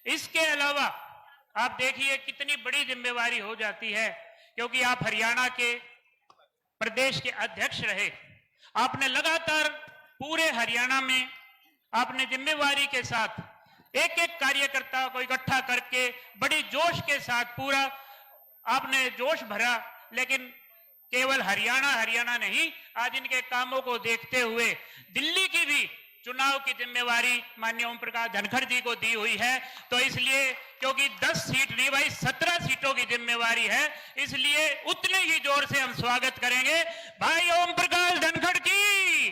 इसके अलावा आप देखिए कितनी बड़ी जिम्मेवारी हो जाती है, क्योंकि आप हरियाणा के प्रदेश के अध्यक्ष रहे। आपने लगातार पूरे हरियाणा में आपने जिम्मेवारी के साथ एक एक कार्यकर्ता को इकट्ठा करके बड़ी जोश के साथ पूरा आपने जोश भरा। लेकिन केवल हरियाणा नहीं, आज इनके कामों को देखते हुए दिल्ली की भी चुनाव की जिम्मेवारी माननीय ओम प्रकाश धनखड़ जी को दी हुई है। तो इसलिए क्योंकि 10 सीट नहीं भाई 17 सीटों की जिम्मेवारी है, इसलिए उतने ही जोर से हम स्वागत करेंगे भाई ओम प्रकाश धनखड़ की,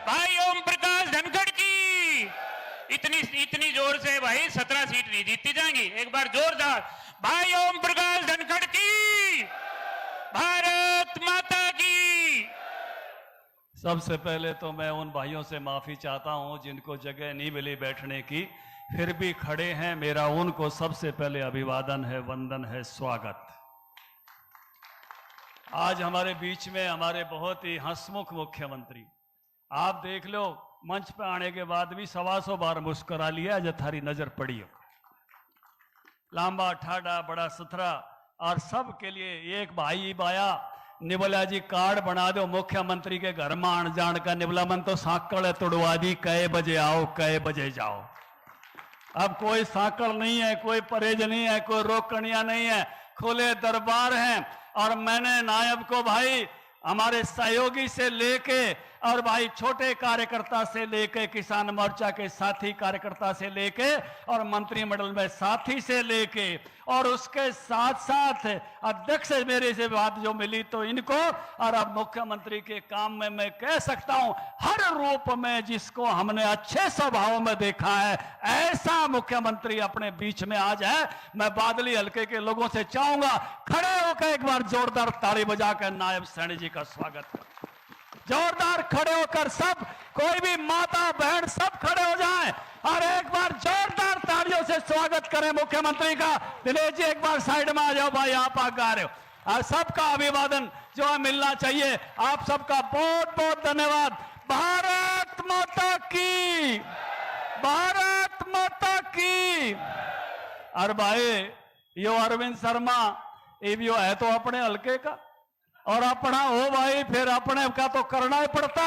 भाई ओम प्रकाश धनखड़ की। इतनी जोर से भाई 17 सीट नहीं जीती जाएंगी। एक बार जोरदार भाई ओम प्रकाश धनखड़ की, भारत माता की। सबसे पहले तो मैं उन भाइयों से माफी चाहता हूं जिनको जगह नहीं मिली बैठने की, फिर भी खड़े हैं। मेरा उनको सबसे पहले अभिवादन है, वंदन है, स्वागत। आज हमारे बीच में हमारे बहुत ही हंसमुख मुख्यमंत्री, आप देख लो मंच पे आने के बाद भी 125 बार मुस्कुरा लिया जो थारी नजर पड़ी हो। लांबा ठाडा बड़ा सुथरा, और सब के लिए एक भाई बाया निबला जी कार्ड बना दो मुख्यमंत्री के घर में आन जान का। निबला मन तो साकड़ तोड़वा दी, कै बजे आओ कै बजे जाओ। अब कोई साकड़ नहीं है, कोई परहेज नहीं है, कोई रोकड़ियां नहीं है, खुले दरबार हैं। और मैंने नायब को भाई हमारे सहयोगी से लेके और भाई छोटे कार्यकर्ता से लेके, किसान मोर्चा के साथी कार्यकर्ता से लेके और मंत्रिमंडल में साथी से लेके, और उसके साथ साथ अध्यक्ष मेरे से बात जो मिली तो इनको, और अब मुख्यमंत्री के काम में मैं कह सकता हूं हर रूप में जिसको हमने अच्छे स्वभाव में देखा है ऐसा मुख्यमंत्री अपने बीच में आज है। मैं बादली हल्के के लोगों से चाहूंगा खड़े होकर एक बार जोरदार ताली बजाकर नायब सैनी जी का स्वागत करें। जोरदार खड़े होकर सब, कोई भी माता बहन सब खड़े हो जाएं और एक बार जोरदार तालियों से स्वागत करें मुख्यमंत्री का। दिनेश जी एक बार साइड में आ जाओ भाई, आप आगे आ रहे हो। और सबका अभिवादन जो है मिलना चाहिए। आप सबका बहुत बहुत धन्यवाद। भारत माता की, भारत माता की। और भाई यो अरविंद शर्मा ये है तो अपने हल्के का, और अपना हो भाई फिर अपने का तो करना ही पड़ता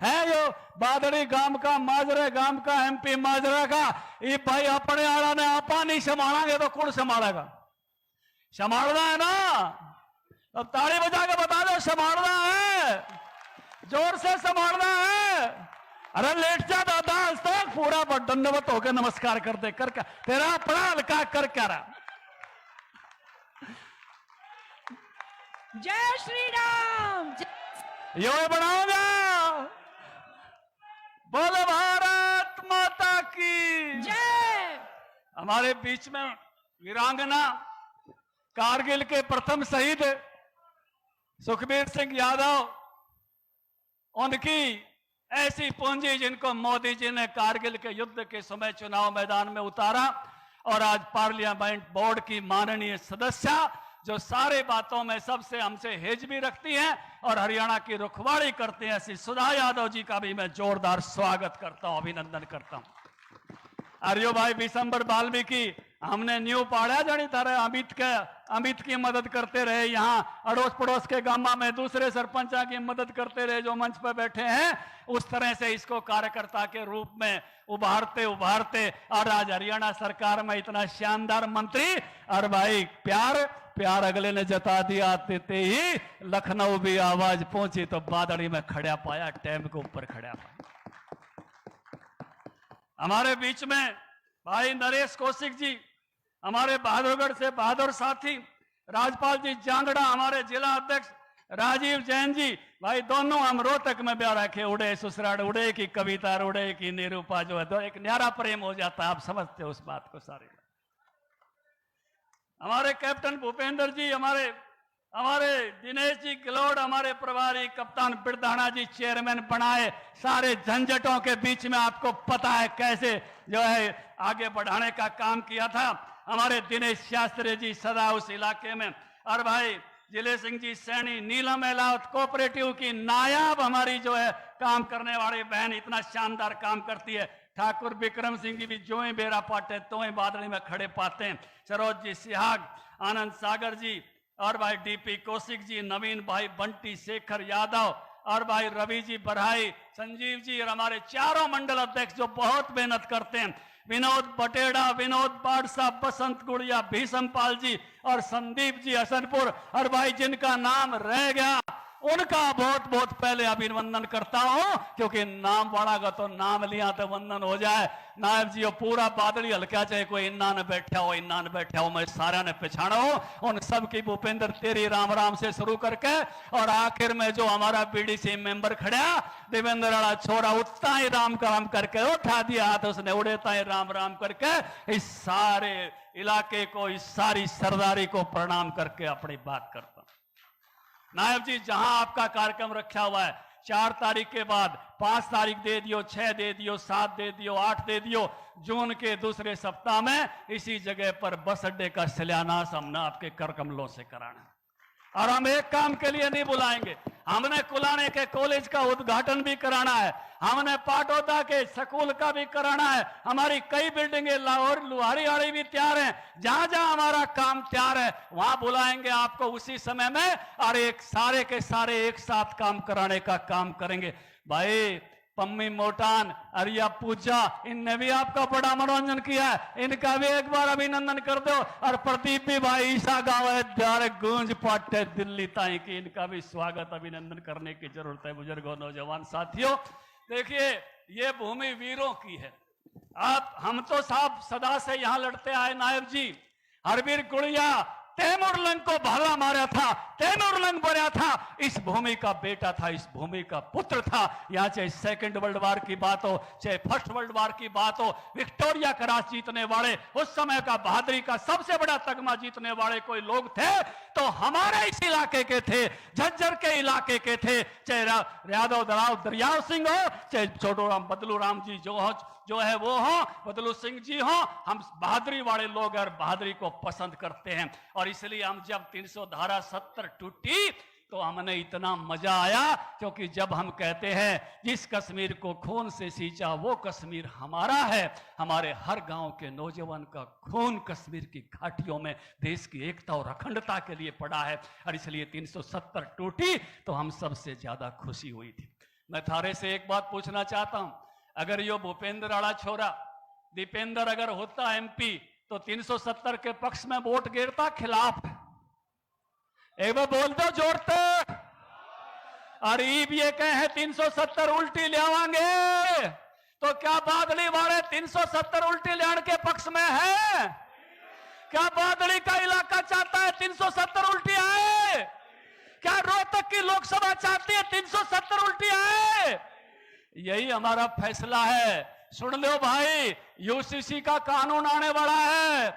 है यो बादड़ी गांव का, माजरे गांव का, MP माजरा का, ये भाई अपने आला ने आपा नहीं संभालेंगे तो कौन संभालेगा? संभालना है ना, अब ताली बजा के बता दो संभालना है, जोर से संभालना है। अरे लेट जा दादा, आज तक पूरा दंडवत होकर नमस्कार कर दे कर तेरा अपना हल्का कर क्या रहा। जय श्री राम। यो बनाऊंगा, बोलो भारत माता की जय। हमारे बीच में वीरांगना कारगिल के प्रथम शहीद सुखबीर सिंह यादव, उनकी ऐसी पूंजी जिनको मोदी जी ने कारगिल के युद्ध के समय चुनाव मैदान में उतारा, और आज पार्लियामेंट बोर्ड की माननीय सदस्य जो सारे बातों में सबसे हमसे हेज भी रखती हैं और हरियाणा की रुखवाड़ी करते हैं, ऐसी सुधा यादव जी का भी मैं जोरदार स्वागत करता हूं, अभिनंदन करता हूं। अरियो भाई विशंबर बाल्मीकि हमने न्यू पाड़ा जानी तरह अमित की मदद करते रहे, यहाँ अड़ोस पड़ोस के गांव में दूसरे सरपंचा की मदद करते रहे जो मंच पर बैठे हैं, उस तरह से इसको कार्यकर्ता के रूप में उभारते उभारते और आज हरियाणा सरकार में इतना शानदार मंत्री। और भाई प्यार अगले ने जता दिया, देते ही लखनऊ भी आवाज पहुंची तो बादड़ी में खड़ा पाया, टैम के ऊपर खड़ा पाया। हमारे बीच में भाई नरेश कौशिक जी, हमारे बहादुरगढ़ से बहादुर साथी, राजपाल जी जांगड़ा, हमारे जिला अध्यक्ष राजीव जैन जी, भाई दोनों हम रोहतक में ब्याह रखे, उड़े सुसराड़ उड़े की कविता उड़े की निरूपा, जो है तो एक न्यारा प्रेम हो जाता है, आप समझते हो उस बात को सारे। हमारे कैप्टन भूपेंद्र जी, हमारे दिनेश जी गिलोड, हमारे प्रभारी कप्तान बिरधाना जी चेयरमैन बनाए, सारे झंझटों के बीच में आपको पता है कैसे जो है आगे बढ़ाने का काम किया था। हमारे दिनेश शास्त्री जी सदा उस इलाके में, और भाई जिले सिंह जी सैनी, नीलम एलावत कोऑपरेटिव की नायाब हमारी जो है काम करने वाली बहन इतना शानदार काम करती है। ठाकुर विक्रम सिंह जी भी जो ही बेरा पाटे तो ही बादली में खड़े पाते हैं। सरोज जी सिहाग, आनंद सागर जी, और भाई DP कौशिक जी, नवीन भाई बंटी शेखर यादव, और भाई रवि जी बरहाई, संजीव जी, और हमारे चारों मंडल अध्यक्ष जो बहुत मेहनत करते हैं, विनोद बटेड़ा, विनोद बाड़सा, बसंत गुड़िया, भीषम पाल जी और संदीप जी हसनपुर, और भाई जिनका नाम रह गया उनका बहुत बहुत पहले अभिनंदन करता हूं, क्योंकि नाम वाला का तो नाम लिया तो वंदन हो जाए। नायब जी, पूरा बादली हल्का, चाहे कोई इन्ना न बैठा हो, इन्ना न बैठा हो, मैं सारा ने पहचाना हो। उन सब की भूपेंद्र तेरी राम राम से शुरू करके और आखिर में जो हमारा बीडीसी मेंबर खड़ा देवेंद्र वाला छोरा, उतना ही राम काम करके उठा दिया हाथ उसने, उड़ेता ही राम राम करके इस सारे इलाके को, इस सारी सरदारी को प्रणाम करके अपनी बात करता हूं। नायब जी, जहां आपका कार्यक्रम रखा हुआ है, 4 तारीख के बाद 5 तारीख दे दियो, 6 दे दियो, 7 दे दियो, 8 दे दियो, जून के दूसरे सप्ताह में इसी जगह पर बस अड्डे का शिलान्यास हमने आपके कर कमलों से कराना। और हम एक काम के लिए नहीं बुलाएंगे, हमने कुलाने के कॉलेज का उद्घाटन भी कराना है, हमने पाटोदा के स्कूल का भी कराना है, हमारी कई बिल्डिंगें लाहौर लुहारी वाली भी तैयार हैं। जहां जहां हमारा काम तैयार है वहां बुलाएंगे आपको उसी समय में, और एक सारे के सारे एक साथ काम कराने का काम करेंगे। भाई पम्मी मोटान, अरिया पूजा, इनने भी आपका बड़ा मनोरंजन किया है, इनका भी एक बार अभिनंदन कर दो। और प्रदीप भी भाई ईसा गांव है, द्वार गूंज पाटे दिल्ली ताई की, इनका भी स्वागत अभिनंदन करने की जरूरत है। बुजुर्गों, नौजवान साथियों, देखिए ये भूमि वीरों की है। हम तो साहब सदा से यहां लड़ते आए नायब जी। हरवीर गुड़िया तैमूरलंग को भाला मारा था, तैमूरलंग बना था, इस भूमि का बेटा था, इस भूमि का पुत्र था। यहाँ चाहे सेकंड वर्ल्ड वार की बात हो, चाहे फर्स्ट वर्ल्ड वार की बात हो, विक्टोरिया क्रॉस जीतने वाले, उस समय का बहादुरी का सबसे बड़ा तगमा जीतने वाले कोई लोग थे तो हमारे इस इलाके के थे, झज्जर के इलाके के थे। चाहे यादव दरियाव सिंह हो, चाहे छोटू राम बदलू राम जी जो है वो हो, बदलू सिंह जी हो, हम बहादुरी वाले लोग और बहादुरी को पसंद करते हैं। और इसलिए हम जब 300 धारा 70 टूटी तो हमने इतना मजा आया, क्योंकि जब हम कहते हैं जिस कश्मीर को खून से सींचा वो कश्मीर हमारा है, हमारे हर गांव के नौजवान का खून कश्मीर की घाटियों में देश की एकता और अखंडता के लिए पड़ा है। और इसलिए 370 टूटी तो हम सबसे ज्यादा खुशी हुई थी। मैं थारे से एक बात पूछना चाहता हूं, अगर यो भूपेंद्र वाला छोरा दीपेंद्र अगर होता एमपी तो 370 के पक्ष में वोट गिरता खिलाफ? एक बार बोल दो जोर तक। और ईब ये कहे 370 उल्टी ले आवांगे, तो क्या बादली वाले 370 उल्टी लेने के पक्ष में है? क्या बादली का इलाका चाहता है 370 उल्टी आए? क्या रोहतक की लोकसभा चाहती है 370 उल्टी आए? यही हमारा फैसला है। सुन लो भाई, यूसीसी का कानून आने वाला है,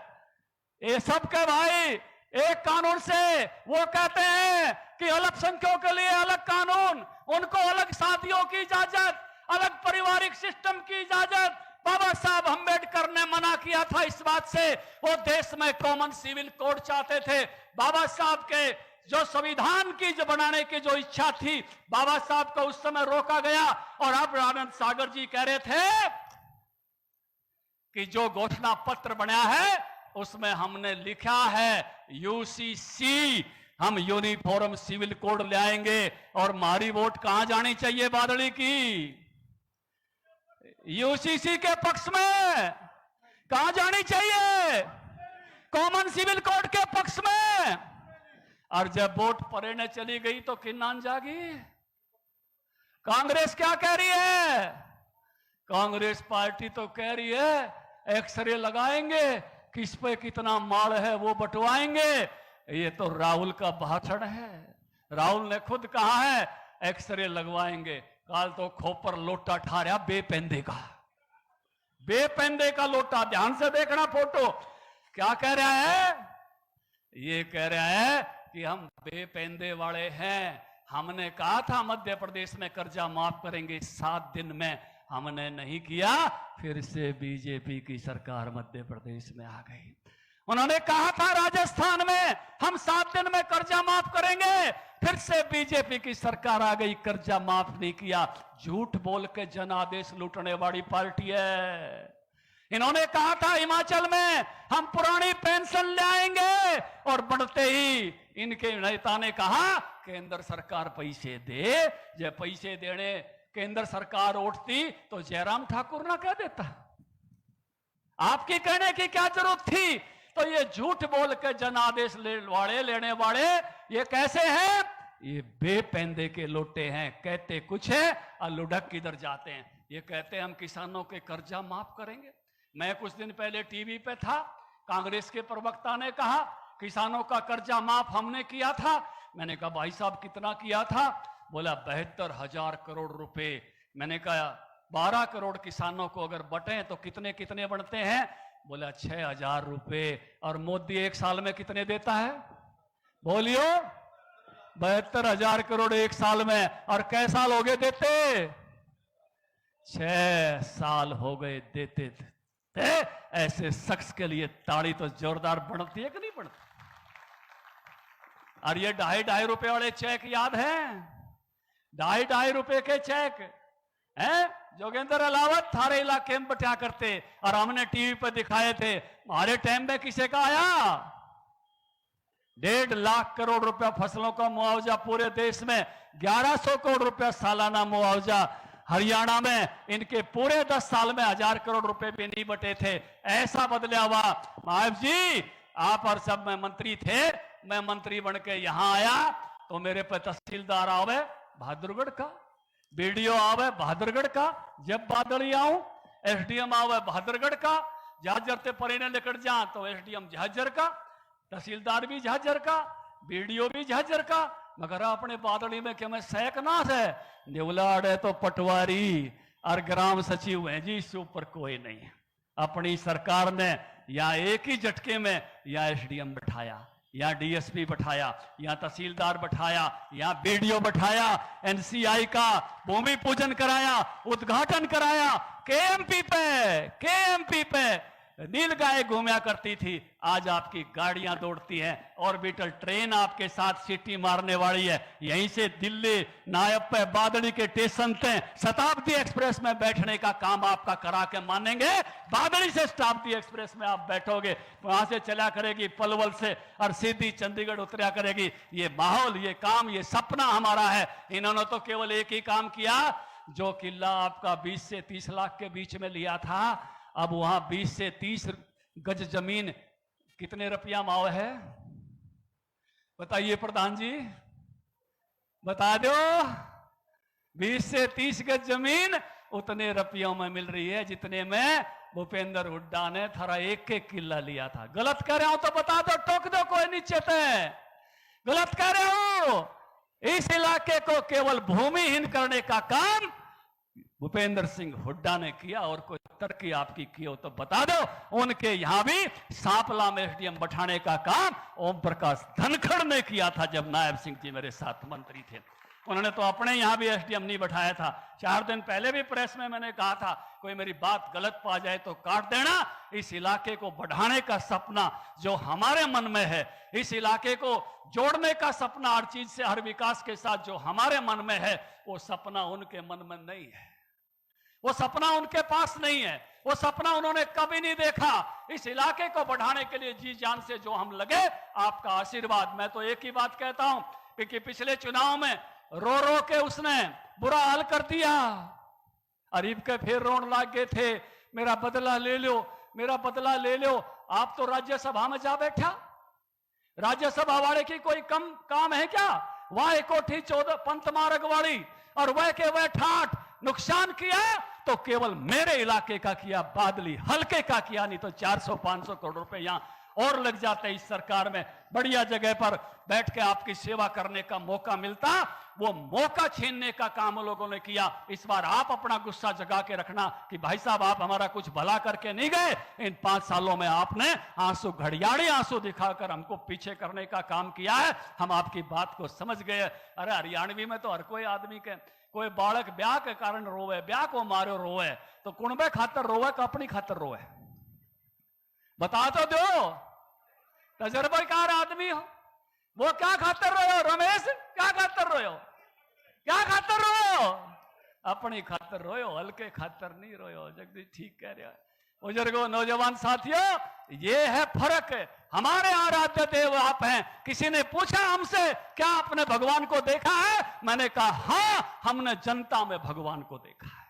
ये सब के भाई एक कानून से वो कहते हैं कि अल्पसंख्यकों के लिए अलग कानून, उनको अलग शादियों की इजाजत, अलग पारिवारिक सिस्टम की इजाजत। बाबा साहब अम्बेडकर ने मना किया था इस बात से, वो देश में कॉमन सिविल कोड चाहते थे। बाबा साहब के जो संविधान की जो बनाने की जो इच्छा थी, बाबा साहब को उस समय रोका गया। और अब आनंद सागर जी कह रहे थे कि जो घोषणा पत्र बना है उसमें हमने लिखा है यूसीसी, हम यूनिफॉर्म सिविल कोड ले आएंगे। और हमारी वोट कहां जानी चाहिए बादली की? यूसीसी के पक्ष में। कहां जानी चाहिए? कॉमन सिविल कोड के पक्ष में। और जब वोट पड़ने चली गई तो किन्नान जागी? कांग्रेस क्या कह रही है? कांग्रेस पार्टी तो कह रही है एक्सरे लगाएंगे, किस पे कितना माल है वो बंटवाएंगे। ये तो राहुल का भाषण है। राहुल ने खुद कहा है एक्सरे लगवाएंगे। काल तो खोपर लोटा ठारिया बेपेंदे का, बेपेंदे का लोटा। ध्यान से देखना फोटो, क्या कह रहा है? ये कह रहा है कि हम बेपेंदे वाले हैं। हमने कहा था मध्य प्रदेश में कर्जा माफ करेंगे 7 दिन में, हमने नहीं किया। फिर से बीजेपी की सरकार मध्य प्रदेश में आ गई। उन्होंने कहा था राजस्थान में हम 7 दिन में कर्जा माफ करेंगे, फिर से बीजेपी की सरकार आ गई, कर्जा माफ नहीं किया। झूठ बोल के जनादेश लूटने वाली पार्टी है। इन्होंने कहा था हिमाचल में हम पुरानी पेंशन ले आएंगे, और बढ़ते ही इनके नेता ने कहा केंद्र सरकार पैसे दे। जब पैसे देने केंद्र सरकार उठती तो जयराम ठाकुर ना कह देता। आपकी कहने की क्या जरूरत थी? तो ये झूठ बोल के जनादेश लेने वाले ये कैसे हैं? ये बेपेंदे के लोटे हैं, कहते कुछ है और लुढ़क किधर जाते हैं। ये कहते हैं हम किसानों के कर्जा माफ करेंगे। मैं कुछ दिन पहले टीवी पे था, कांग्रेस के प्रवक्ता ने कहा किसानों का कर्जा माफ हमने किया था। मैंने कहा भाई साहब कितना किया था? बोला 72,000 करोड़ रुपए। मैंने कहा 12 करोड़ किसानों को अगर बटे तो कितने कितने बनते हैं? बोला 6,000 रुपए। और मोदी एक साल में कितने देता है? बोलियो 72,000 करोड़ एक साल में। और कै साल हो गए देते? 6 साल हो गए देते थे। ऐसे शख्स के लिए ताड़ी तो जोरदार बढ़ती है कि नहीं बढ़ती? और ये 2.5 रुपए वाले चेक याद हैं? 2.5 रुपए के चेक हैं? जोगेंद्र अलावत थारे इलाके में बटा करते और हमने टीवी पर दिखाए थे। हमारे टाइम में किसे का आया? 1.5 लाख करोड़ रुपया फसलों का मुआवजा पूरे देश में, 1100 करोड़ रुपया सालाना मुआवजा। हरियाणा में इनके पूरे 10 साल में 1,000 करोड़ रुपए भी नहीं बटे थे। ऐसा बदला हुआ। महाराज जी आप और सब में मंत्री थे, मैं मंत्री बन के यहां आया तो मेरे पे तहसीलदार आवे बहादुरगढ़ का, बीडीओ आवे बहादुरगढ़ का, जब बादली आऊं एसडीएम आवे बहादुरगढ़ का, झाझर ते परीने निकट जा तो एसडीएम झाझर का, तहसीलदार भी झाझर का, बीडीओ भी झाझर का। मगर अपने बादली में क्या मैं सैकनाथ है, नेवलाड़ है तो पटवारी और ग्राम सचिव है जी, इससे ऊपर कोई नहीं है। अपनी सरकार ने या एक ही झटके में या एसडीएम बैठाया, या डीएसपी बैठाया, या तहसीलदार बैठाया, या बीडीओ बैठाया, एनसीआई का भूमि पूजन कराया, उद्घाटन कराया। केएमपी पे नील गाय घूमया करती थी, आज आपकी गाड़ियां दौड़ती हैं। ऑर्बिटल ट्रेन आपके साथ सीटी मारने वाली है। यहीं से दिल्ली नायब पे बादली के स्टेशन से शताब्दी एक्सप्रेस में बैठने का काम आपका करा के मानेंगे। बादली से शताब्दी एक्सप्रेस में आप बैठोगे, वहां से चला करेगी पलवल से और सीधी चंडीगढ़ उतरा करेगी। ये माहौल, ये काम, ये सपना हमारा है। इन्होंने तो केवल एक ही काम किया, जो किला आपका 20 से 30 लाख के बीच में लिया था, अब वहां 20 से 30 गज जमीन कितने रुपया माव है? बताइए प्रधान जी, बता दो। 20 से 30 गज जमीन उतने रुपयों में मिल रही है जितने में भूपेंद्र हुड्डा ने थारा एक किला लिया था। गलत कह रहे हो तो बता दो, टोक दो, कोई नीचे थे। गलत कह रहे हो। इस इलाके को केवल भूमिहीन करने का काम भूपेंद्र सिंह हुड्डा ने किया, और कोई तरक्की आपकी की हो तो बता दो। उनके यहां भी सांपला में एसडीएम बैठाने का काम ओम प्रकाश धनखड़ ने किया था, जब नायब सिंह जी मेरे साथ मंत्री थे। उन्होंने तो अपने यहां भी एसडीएम नहीं बैठाया था। 4 दिन पहले भी प्रेस में मैंने कहा था, कोई मेरी बात गलत पा जाए तो काट देना। इस इलाके को बढ़ाने का सपना जो हमारे मन में है, इस इलाके को जोड़ने का सपना, हर चीज से, हर विकास के साथ जो हमारे मन में है, वो सपना उनके मन में नहीं है। वो सपना उनके पास नहीं है। वो सपना उन्होंने कभी नहीं देखा। इस इलाके को बढ़ाने के लिए जी जान से जो हम लगे, आपका आशीर्वाद। मैं तो एक ही बात कहता हूं कि पिछले चुनाव में रो रो के उसने बुरा हाल कर दिया। अरीब के फिर रोन लाग गए थे, मेरा बदला ले लो, मेरा बदला ले लो। आप तो राज्यसभा में जा बैठा। राज्यसभा वाले की कोई कम काम है क्या? वह कोठी 14 पंत मार्ग वाली, और वह के वह ठाठ नुकसान किया तो केवल मेरे इलाके का किया, बादली हल्के का किया। नहीं तो 400-500 करोड़ रुपए यहां और लग जाते इस सरकार में। बढ़िया जगह पर बैठ के आपकी सेवा करने का मौका मिलता, वो मौका छीनने का काम लोगों ने किया। इस बार आप अपना गुस्सा जगा के रखना कि भाई साहब आप हमारा कुछ भला करके नहीं गए। इन 5 सालों में आपने आंसू, घड़ियाली आंसू दिखाकर हमको पीछे करने का काम किया है। हम आपकी बात को समझ गए। अरे हरियाणवी में तो हर कोई आदमी के, कोई बालक ब्याह के कारण रोवे, ब्याह को मारो रोवे, तो कुणबे खातर रोवे कि अपनी खातर रोवे? बता तो दो। तजर्बेकार आदमी हो, वो क्या खातर रोयो? रमेश क्या खातर रोयो? क्या खातर रोयो? अपनी खातर रोयो, हल्के खातर नहीं रोयो। जगदीश ठीक कह रहा है। बुजुर्गों, नौजवान साथियों, ये है फर्क। हमारे आराध्य देव आप हैं। किसी ने पूछा हमसे, क्या आपने भगवान को देखा है? मैंने कहा हाँ, हमने जनता में भगवान को देखा है।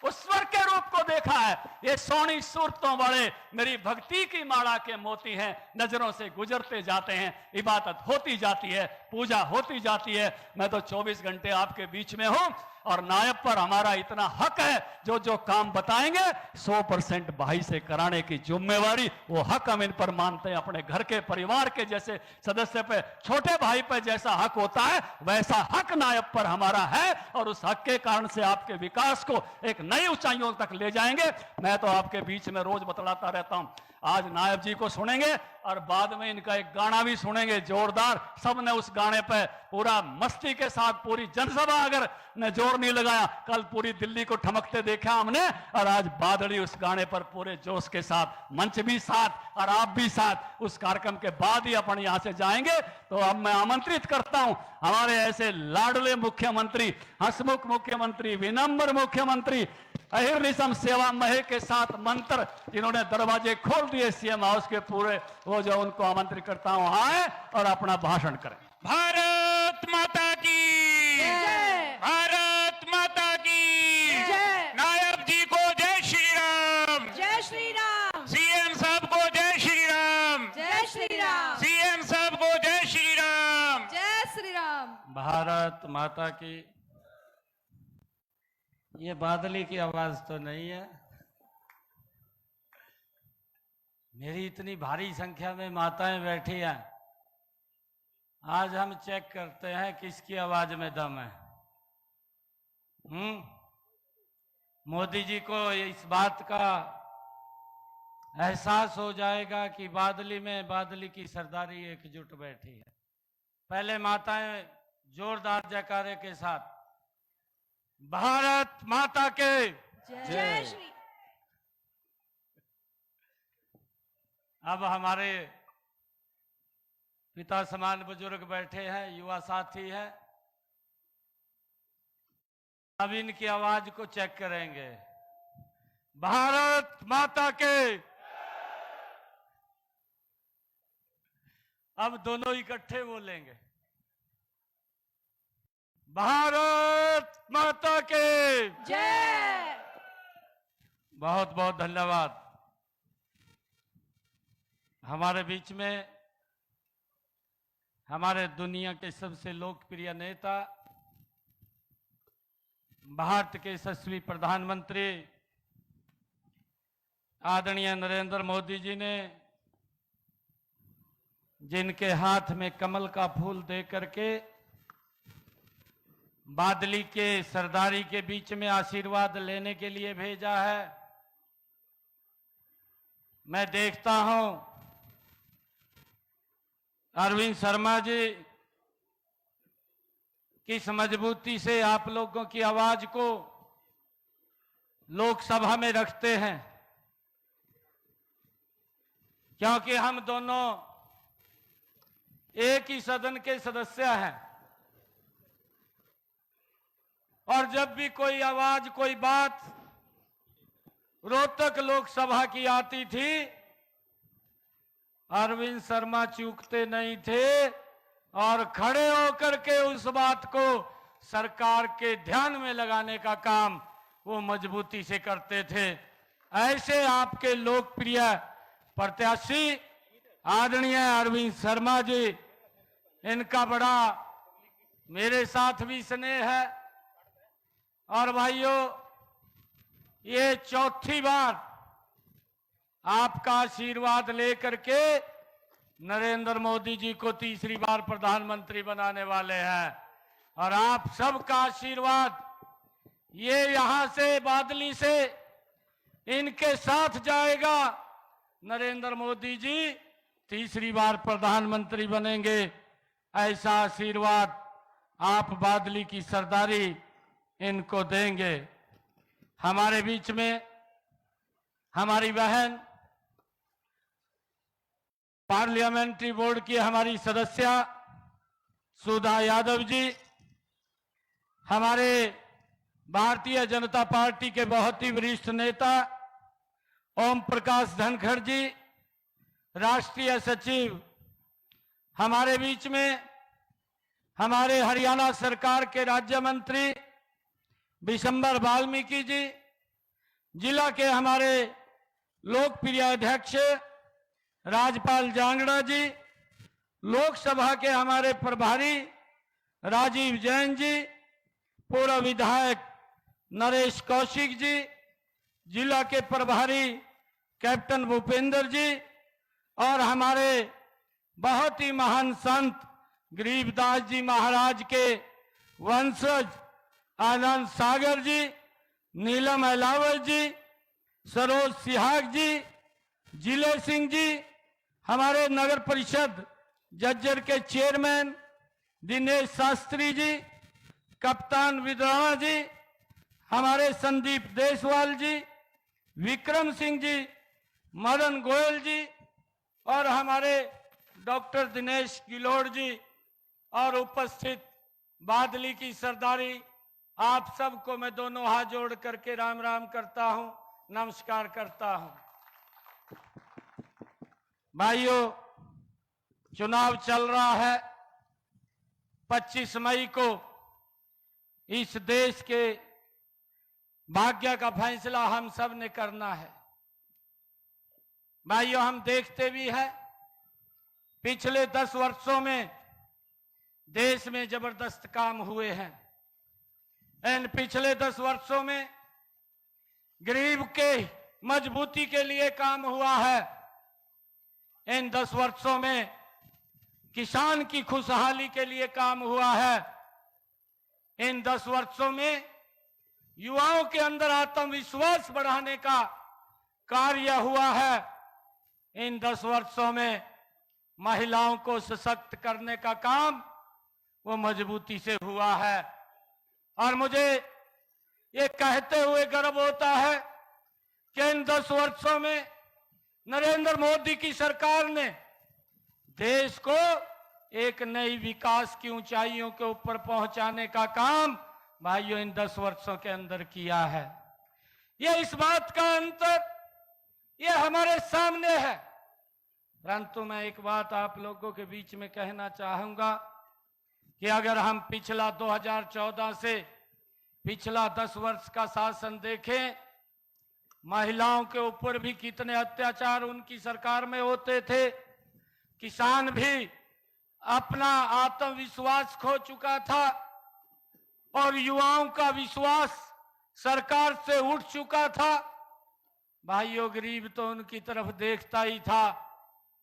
उस स्वर के रूप को देखा है। ये सोनी सूरतों वाले मेरी भक्ति की माला के मोती हैं, नजरों से गुजरते जाते हैं, इबादत होती जाती है, पूजा होती जाती है। मैं तो 24 घंटे आपके बीच में हूं और नायब पर हमारा इतना हक है, जो जो काम बताएंगे 100% भाई से कराने की जिम्मेवारी, वो हक हम इन पर मानते हैं। अपने घर के परिवार के जैसे सदस्य पे, छोटे भाई पे जैसा हक होता है, वैसा हक नायब पर हमारा है और उस हक के कारण से आपके विकास को एक नई ऊंचाइयों तक ले जाएंगे। मैं तो आपके बीच में रोज बतलाता रहता हूं। आज नायब जी को सुनेंगे और बाद में इनका एक गाना भी सुनेंगे जोरदार। सबने उस गाने पे पूरा मस्ती के साथ, पूरी जनसभा अगर ने जोर नहीं लगाया, कल पूरी दिल्ली को ठमकते देखा हमने, और आज बादली उस गाने पर पूरे जोश के साथ, मंच भी साथ और आप भी साथ। उस कार्यक्रम के बाद ही अपन यहां से जाएंगे। तो अब मैं आमंत्रित करता हूं हमारे ऐसे लाडले मुख्यमंत्री, हंसमुख मुख्यमंत्री, विनम्र मुख्यमंत्री, अहिर्निशम सेवा महे के साथ मंत्र, जिन्होंने दरवाजे खोल दिए सीएम हाउस के पूरे, वो जो उनको आमंत्रित करता हूं आए और अपना भाषण करें। भारत माता की जय। भारत माता की जय। नायब जी को जय श्री राम। जय श्री राम। सीएम साहब को जय श्री राम। जय श्री राम। सीएम साहब को जय श्री राम। जय श्री राम। भारत माता की। ये बादली की आवाज तो नहीं है। मेरी इतनी भारी संख्या में माताएं बैठी हैं, आज हम चेक करते हैं किसकी आवाज में दम है। मोदी जी को इस बात का एहसास हो जाएगा कि बादली में बादली की सरदारी एकजुट बैठी है। पहले माताएं जोरदार जयकारे के साथ भारत माता के जय श्री। अब हमारे पिता समान बुजुर्ग बैठे हैं, युवा साथी हैं, अब इनकी आवाज को चेक करेंगे। भारत माता के। अब दोनों इकट्ठे बोलेंगे। भारत माता के जय। बहुत बहुत धन्यवाद। हमारे बीच में हमारे दुनिया के सबसे लोकप्रिय नेता, भारत के यशस्वी प्रधानमंत्री आदरणीय नरेंद्र मोदी जी ने, जिनके हाथ में कमल का फूल दे करके बादली के सरदारी के बीच में आशीर्वाद लेने के लिए भेजा है। मैं देखता हूं अरविंद शर्मा जी किस मजबूती से आप लोगों की आवाज को लोकसभा में रखते हैं, क्योंकि हम दोनों एक ही सदन के सदस्य हैं और जब भी कोई आवाज, कोई बात रोहतक लोकसभा की आती थी, अरविंद शर्मा चूकते नहीं थे और खड़े होकर के उस बात को सरकार के ध्यान में लगाने का काम वो मजबूती से करते थे। ऐसे आपके लोकप्रिय प्रत्याशी आदरणीय अरविंद शर्मा जी, इनका बड़ा मेरे साथ भी स्नेह है। और भाइयों, ये चौथी बार आपका आशीर्वाद लेकर के नरेंद्र मोदी जी को तीसरी बार प्रधानमंत्री बनाने वाले हैं और आप सबका आशीर्वाद ये यहां से बादली से इनके साथ जाएगा। नरेंद्र मोदी जी तीसरी बार प्रधानमंत्री बनेंगे, ऐसा आशीर्वाद आप बादली की सरदारी इनको देंगे। हमारे बीच में हमारी बहन पार्लियामेंट्री बोर्ड की हमारी सदस्य सुधा यादव जी, हमारे भारतीय जनता पार्टी के बहुत ही वरिष्ठ नेता ओम प्रकाश धनखड़ जी, राष्ट्रीय सचिव हमारे बीच में, हमारे हरियाणा सरकार के राज्य मंत्री विशंबर वाल्मीकि जी, जिला के हमारे लोकप्रिय अध्यक्ष राजपाल जांगड़ा जी, लोकसभा के हमारे प्रभारी राजीव जैन जी, पूर्व विधायक नरेश कौशिक जी, जिला के प्रभारी कैप्टन भूपेंद्र जी और हमारे बहुत ही महान संत गरीबदास जी महाराज के वंशज आनंद सागर जी, नीलम अलावर जी, सरोज सिहाग जी, जिले सिंह जी, हमारे नगर परिषद जज्जर के चेयरमैन दिनेश शास्त्री जी, कप्तान विद्राणा जी, हमारे संदीप देसवाल जी, विक्रम सिंह जी, मदन गोयल जी और हमारे डॉक्टर दिनेश गिलोड़ जी और उपस्थित बादली की सरदारी, आप सबको मैं दोनों हाथ जोड़ करके राम राम करता हूं, नमस्कार करता हूं। भाइयों, चुनाव चल रहा है। 25 मई को इस देश के भाग्य का फैसला हम सब ने करना है। भाइयों, हम देखते भी हैं पिछले 10 वर्षों में देश में जबरदस्त काम हुए हैं। इन पिछले 10 वर्षों में गरीब के मजबूती के लिए काम हुआ है। इन 10 वर्षों में किसान की खुशहाली के लिए काम हुआ है। इन 10 वर्षों में युवाओं के अंदर आत्मविश्वास बढ़ाने का कार्य हुआ है। इन 10 वर्षों में महिलाओं को सशक्त करने का काम वो मजबूती से हुआ है। और मुझे ये कहते हुए गर्व होता है कि इन 10 वर्षों में नरेंद्र मोदी की सरकार ने देश को एक नई विकास की ऊंचाइयों के ऊपर पहुंचाने का काम भाइयों इन 10 वर्षों के अंदर किया है। ये इस बात का अंतर ये हमारे सामने है। परंतु मैं एक बात आप लोगों के बीच में कहना चाहूंगा कि अगर हम पिछला 2014 से पिछला 10 वर्ष का शासन देखें, महिलाओं के ऊपर भी कितने अत्याचार उनकी सरकार में होते थे। किसान भी अपना आत्मविश्वास खो चुका था और युवाओं का विश्वास सरकार से उठ चुका था। भाइयों, गरीब तो उनकी तरफ देखता ही था,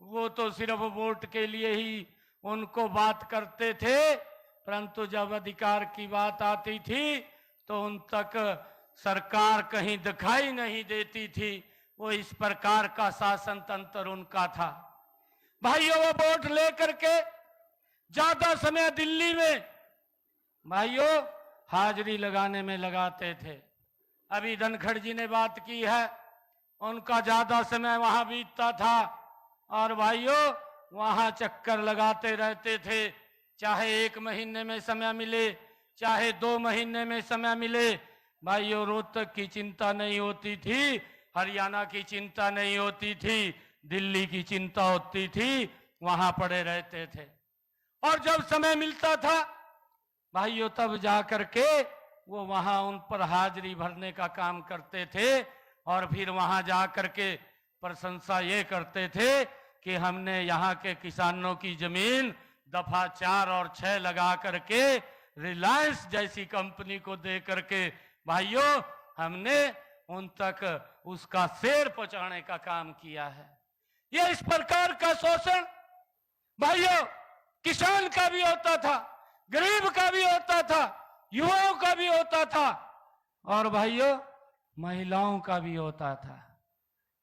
वो तो सिर्फ वोट के लिए ही उनको बात करते थे। परंतु जब अधिकार की बात आती थी तो उन तक सरकार कहीं दिखाई नहीं देती थी। वो इस प्रकार का शासन तंत्र उनका था। भाइयों, वो वोट लेकर के ज्यादा समय दिल्ली में भाइयों हाजिरी लगाने में लगाते थे। अभी धनखड़ जी ने बात की है, उनका ज्यादा समय वहां बीतता था और भाइयों वहां चक्कर लगाते रहते थे। चाहे 1 महीने में समय मिले, चाहे 2 महीने में समय मिले, भाइयों रोहतक की चिंता नहीं होती थी, हरियाणा की चिंता नहीं होती थी, दिल्ली की चिंता होती थी, वहां पड़े रहते थे। और जब समय मिलता था भाइयों तब जाकर के वो वहां उन पर हाजिरी भरने का काम करते थे और फिर वहां जाकर के प्रशंसा ये करते थे कि हमने यहाँ के किसानों की जमीन दफा 4 और 6 लगा करके रिलायंस जैसी कंपनी को दे करके भाइयों हमने उन तक उसका शेर पहुंचाने का काम किया है। ये इस प्रकार का शोषण भाइयों किसान का भी होता था, गरीब का भी होता था, युवाओं का भी होता था और भाइयों महिलाओं का भी होता था।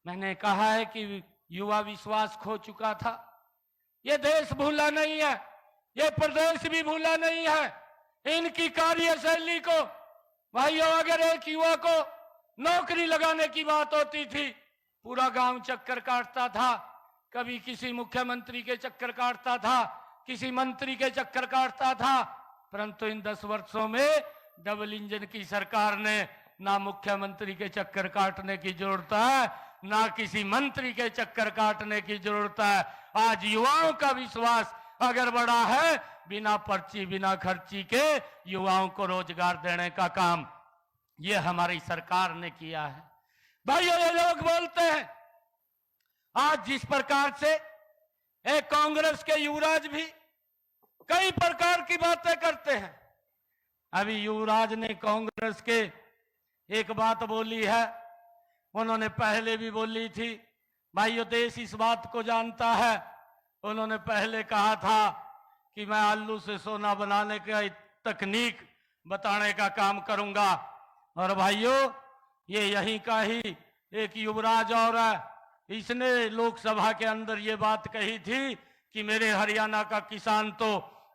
मैंने कहा है कि युवा विश्वास खो चुका था। ये देश भूला नहीं है, ये प्रदेश भी भूला नहीं है। इनकी कार्यशैली को भाइयों अगर एक युवा को नौकरी लगाने की बात होती थी पूरा गांव चक्कर काटता था, कभी किसी मुख्यमंत्री के चक्कर काटता था, किसी मंत्री के चक्कर काटता था। परंतु इन 10 वर्षों में डबल इंजन की सरकार ने ना मुख्यमंत्री के चक्कर काटने की जरूरत है, ना किसी मंत्री के चक्कर काटने की जरूरत है। आज युवाओं का विश्वास अगर बढ़ा है, बिना पर्ची बिना खर्ची के युवाओं को रोजगार देने का काम ये हमारी सरकार ने किया है। भाइयों ये लोग बोलते हैं, आज जिस प्रकार से एक कांग्रेस के युवराज भी कई प्रकार की बातें करते हैं। अभी युवराज ने कांग्रेस के एक बात बोली है, उन्होंने पहले भी बोली थी। भाइयों देश इस बात को जानता है, उन्होंने पहले कहा था कि मैं आलू से सोना बनाने का तकनीक बताने का काम करूंगा। और भाइयों ये यहीं का ही एक युवराज और है, इसने लोकसभा के अंदर ये बात कही थी कि मेरे हरियाणा का किसान तो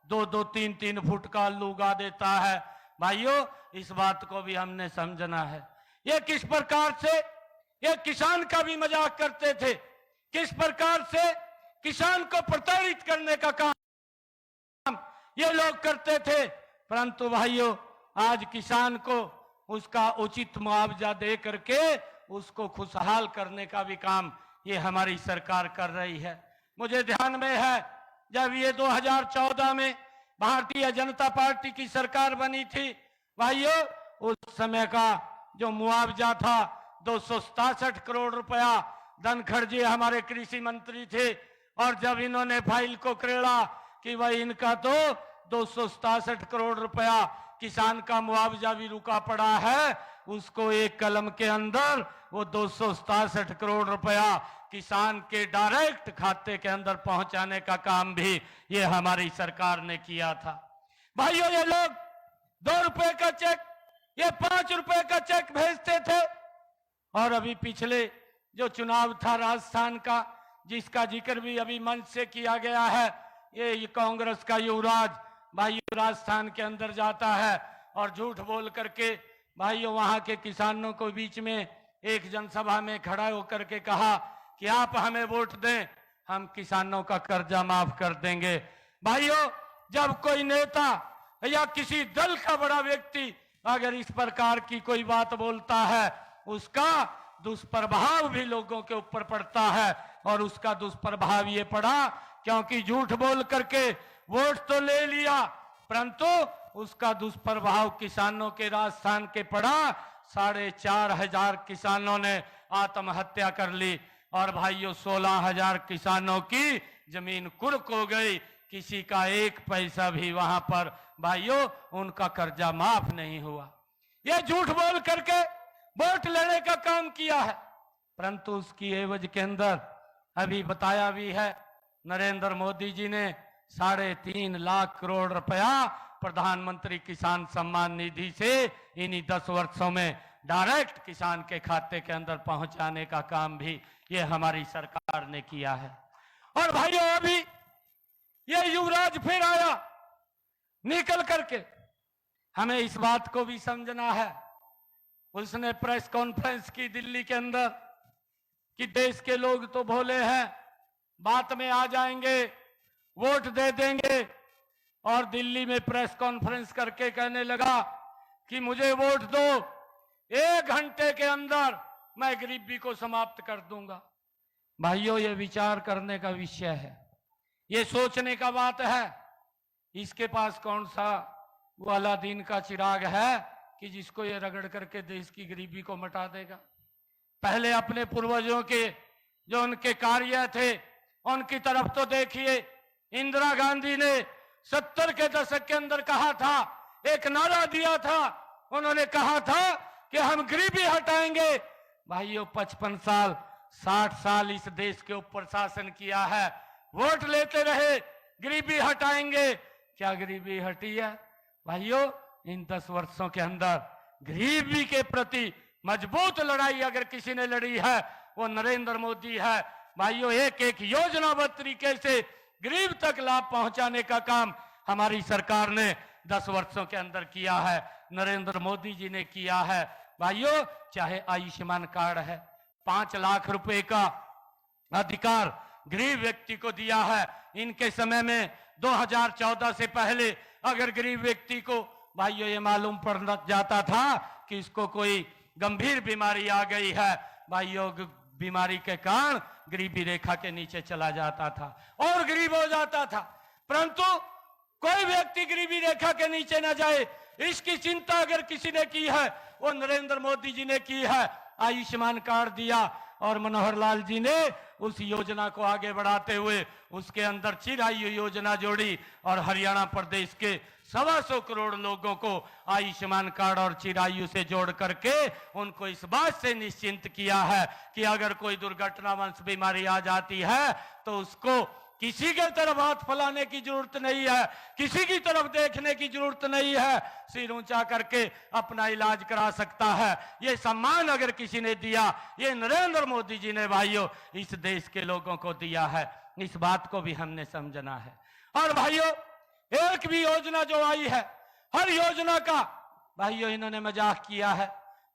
2-2, 3-3 फुट का आलू उगा देता है। भाइयों इस बात को भी हमने समझना है। ये किस प्रकार से ये किसान का भी मजाक करते थे, किस प्रकार से किसान को प्रताड़ित करने का काम ये लोग करते थे। परंतु भाइयों आज किसान को उसका उचित मुआवजा दे करके उसको खुशहाल करने का भी काम ये हमारी सरकार कर रही है। मुझे ध्यान में है जब ये 2014 में भारतीय जनता पार्टी की सरकार बनी थी, भाइयों उस समय का जो मुआवजा था 267 करोड़ रुपया। धनखड़ जी हमारे कृषि मंत्री थे और जब इन्होंने फाइल को क्रेड़ा कि भाई इनका तो 267 करोड़ रुपया किसान का मुआवजा भी रुका पड़ा है, उसको एक कलम के अंदर वो 267 करोड़ रुपया किसान के डायरेक्ट खाते के अंदर पहुंचाने का काम भी ये हमारी सरकार ने किया था। भाइयों ये लोग 2 रुपए का चेक, ये 5 रुपए का चेक भेजते थे। और अभी पिछले जो चुनाव था राजस्थान का, जिसका जिक्र भी अभी मंच से किया गया है, ये कांग्रेस का युवराज भाइयों राजस्थान के अंदर जाता है और झूठ बोल करके भाइयों वहां के किसानों को बीच में एक जनसभा में खड़ा होकर के कहा कि आप हमें वोट दें, हम किसानों का कर्जा माफ कर देंगे। भाइयों जब कोई नेता या किसी दल का बड़ा व्यक्ति अगर इस प्रकार की कोई बात बोलता है, उसका दुष्प्रभाव भी लोगों के ऊपर पड़ता है। और उसका दुष्प्रभाव ये पड़ा क्योंकि झूठ बोल करके वोट तो ले लिया, परंतु उसका दुष्प्रभाव किसानों के राजस्थान के पड़ा। 4,500 किसानों ने आत्महत्या कर ली और भाइयों 16,000 किसानों की जमीन कुर्क हो गई। किसी का एक पैसा भी वहां पर भाइयों उनका कर्जा माफ नहीं हुआ। ये झूठ बोल करके वोट लेने का काम किया है, परंतु उसकी एवज के अंदर अभी बताया भी है नरेंद्र मोदी जी ने 3.5 लाख करोड़ रुपया प्रधानमंत्री किसान सम्मान निधि से इन्हीं 10 वर्षों में डायरेक्ट किसान के खाते के अंदर पहुंचाने का काम भी ये हमारी सरकार ने किया है। और भाइयों अभी ये युवराज फिर आया निकल करके, हमें इस बात को भी समझना है। उसने प्रेस कॉन्फ्रेंस की दिल्ली के अंदर कि देश के लोग तो भोले हैं, बात में आ जाएंगे, वोट दे देंगे। और दिल्ली में प्रेस कॉन्फ्रेंस करके कहने लगा कि मुझे वोट दो, 1 घंटे के अंदर मैं गरीबी को समाप्त कर दूंगा। भाइयों ये विचार करने का विषय है, ये सोचने का बात है। इसके पास कौन सा वो अलादीन का चिराग है कि जिसको ये रगड़ करके देश की गरीबी को मिटा देगा। पहले अपने पूर्वजों के जो उनके कार्य थे उनकी तरफ तो देखिए। इंदिरा गांधी ने 70 के दशक के अंदर कहा था, एक नारा दिया था, उन्होंने कहा था कि हम गरीबी हटाएंगे। भाइयों 55 साल 60 साल इस देश के ऊपर शासन किया है, वोट लेते रहे गरीबी हटाएंगे। क्या गरीबी हटी है? भाइयों इन 10 वर्षों के अंदर गरीबी के प्रति मजबूत लड़ाई अगर किसी ने लड़ी है वो नरेंद्र मोदी है। भाइयों एक एक योजनाबद्ध तरीके से गरीब तक लाभ पहुंचाने का काम हमारी सरकार ने 10 वर्षों के अंदर किया है, नरेंद्र मोदी जी ने किया है। भाइयों चाहे आयुष्मान कार्ड है, 5 लाख रुपए का अधिकार गरीब व्यक्ति को दिया है। इनके समय में 2014 से पहले अगर गरीब व्यक्ति को भाइयों ये मालूम पड़ जाता था कि इसको कोई गंभीर बीमारी आ गई है, भाइयों बीमारी के कारण गरीबी रेखा के नीचे चला जाता था और गरीब हो जाता था। परंतु कोई व्यक्ति गरीबी रेखा के नीचे न जाए, इसकी चिंता अगर किसी ने की है वो नरेंद्र मोदी जी ने की है। आयुष्मान कार्ड दिया और मनोहर लाल जी ने उस योजना को आगे बढ़ाते हुए उसके अंदर चिरायु योजना जोड़ी और हरियाणा प्रदेश के 125 करोड़ लोगों को आयुष्मान कार्ड और चिरायु से जोड़ करके उनको इस बात से निश्चिंत किया है कि अगर कोई दुर्घटनावश बीमारी आ जाती है तो उसको किसी के तरफ हाथ फैलाने की जरूरत नहीं है, किसी की तरफ देखने की जरूरत नहीं है, सिर ऊंचा करके अपना इलाज करा सकता है। ये सम्मान अगर किसी ने दिया, ये नरेंद्र मोदी जी ने भाइयों इस देश के लोगों को दिया है। इस बात को भी हमने समझना है। और भाइयों, एक भी योजना जो आई है, हर योजना का भाइयों इन्होंने मजाक किया है।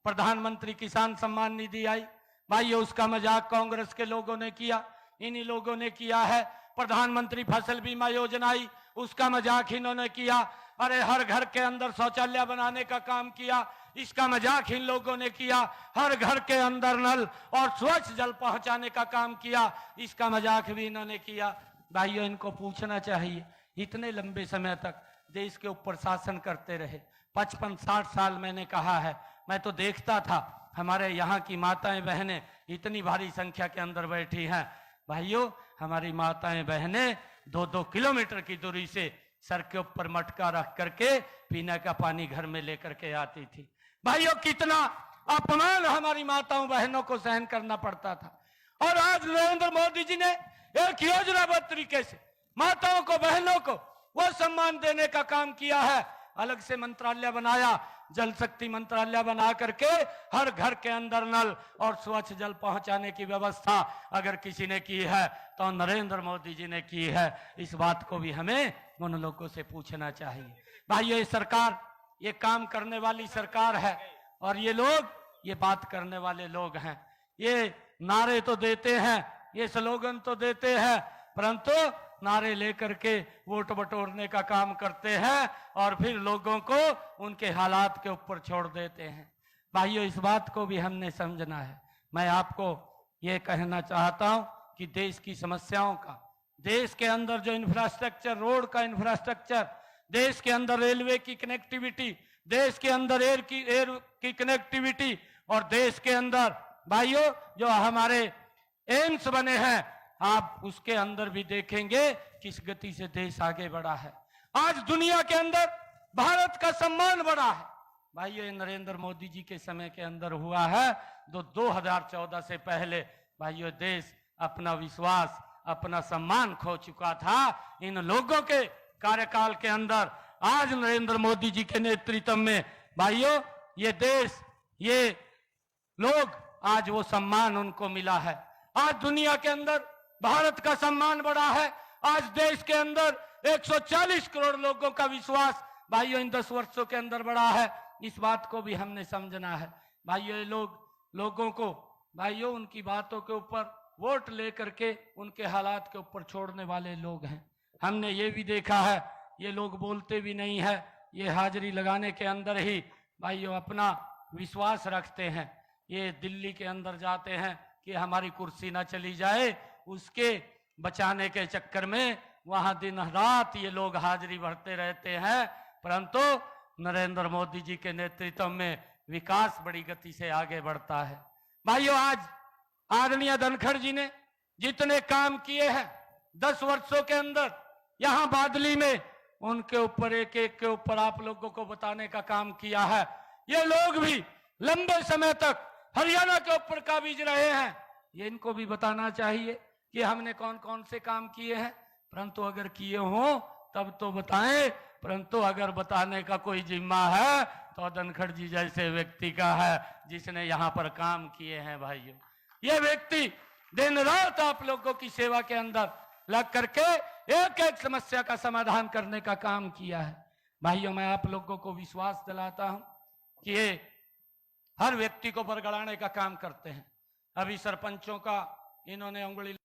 प्रधानमंत्री किसान सम्मान निधि आई, भाइयों उसका मजाक कांग्रेस के लोगों ने किया, इन्हीं लोगों ने किया है। प्रधानमंत्री फसल बीमा योजना आई, उसका मजाक इन्होंने किया। अरे हर घर के अंदर शौचालय बनाने का काम किया, इसका मजाक इन लोगों ने किया। हर घर के अंदर नल और स्वच्छ जल पहुंचाने का काम किया, इसका मजाक भी इन्होंने किया। भाइयों इनको पूछना चाहिए, इतने लंबे समय तक देश के ऊपर शासन करते रहे, 55-60 साल मैंने कहा है, मैं तो देखता था हमारे यहाँ की माताएं बहनें इतनी भारी संख्या के अंदर बैठी हैं। भाइयों हमारी माताएं बहनें 2-2 किलोमीटर की दूरी से सर के ऊपर मटका रख करके पीने का पानी घर में लेकर के आती थी। भाइयों कितना अपमान हमारी माताओं बहनों को सहन करना पड़ता था। और आज नरेंद्र मोदी जी ने एक योजनाबद्ध तरीके से माताओं को बहनों को वो सम्मान देने का काम किया है। अलग से मंत्रालय बनाया, जल शक्ति मंत्रालय बना करके हर घर के अंदर नल और स्वच्छ जल पहुंचाने की व्यवस्था अगर किसी ने की है तो नरेंद्र मोदी जी ने की है। इस बात को भी हमें उन लोगों से पूछना चाहिए। भाइयों ये सरकार, ये काम करने वाली सरकार है और ये लोग ये बात करने वाले लोग हैं। ये नारे तो देते हैं, ये स्लोगन तो देते हैं, परंतु नारे लेकर के वोट बटोरने का काम करते हैं और फिर लोगों को उनके हालात के ऊपर छोड़ देते हैं। भाइयों इस बात को भी हमने समझना है। मैं आपको ये कहना चाहता हूं कि देश की समस्याओं का, देश के अंदर जो इंफ्रास्ट्रक्चर, रोड का इंफ्रास्ट्रक्चर, देश के अंदर रेलवे की कनेक्टिविटी, देश के अंदर एयर की कनेक्टिविटी और देश के अंदर भाइयों जो हमारे एम्स बने हैं, आप उसके अंदर भी देखेंगे किस गति से देश आगे बढ़ा है। आज दुनिया के अंदर भारत का सम्मान बढ़ा है। भाइयों ये नरेंद्र मोदी जी के समय के अंदर हुआ है। 2014 से पहले भाइयों देश अपना विश्वास, अपना सम्मान खो चुका था। इन लोगों के कार्यकाल के अंदर आज नरेंद्र मोदी जी के नेतृत्व में भाइयों ये देश, ये लोग, आज वो सम्मान उनको मिला है। आज दुनिया के अंदर भारत का सम्मान बढ़ा है। आज देश के अंदर 140 करोड़ लोगों का विश्वास भाइयों इन 10 वर्षों के अंदर बढ़ा है। इस बात को भी हमने समझना है। भाइयों ये लोगों को भाइयों उनकी बातों के ऊपर वोट लेकर के उनके हालात के ऊपर छोड़ने वाले लोग हैं। हमने ये भी देखा है, ये लोग बोलते भी नहीं है, ये हाजिरी लगाने के अंदर ही भाइयों अपना विश्वास रखते हैं। ये दिल्ली के अंदर जाते हैं कि हमारी कुर्सी ना चली जाए, उसके बचाने के चक्कर में वहां दिन रात ये लोग हाजिरी भरते रहते हैं। परंतु नरेंद्र मोदी जी के नेतृत्व में विकास बड़ी गति से आगे बढ़ता है। भाइयों आज आदरणीय धनखड़ जी ने जितने काम किए हैं 10 वर्षों के अंदर यहां बादली में, उनके ऊपर एक एक के ऊपर आप लोगों को बताने का काम किया है। ये लोग भी लंबे समय तक हरियाणा के ऊपर काबिज रहे हैं। ये इनको भी बताना चाहिए कि हमने कौन कौन से काम किए हैं। परंतु अगर किए हों तब तो बताएं, परंतु अगर बताने का कोई जिम्मा है तो धनखड़ जी जैसे व्यक्ति का है जिसने यहाँ पर काम किए हैं। भाइयों ये व्यक्ति दिन रात आप लोगों की सेवा के अंदर लग करके एक एक समस्या का समाधान करने का काम किया है। भाइयों मैं आप लोगों को विश्वास दिलाता हूं कि ये हर व्यक्ति को बरगड़ाने का काम करते हैं। अभी सरपंचों का इन्होंने उंगली,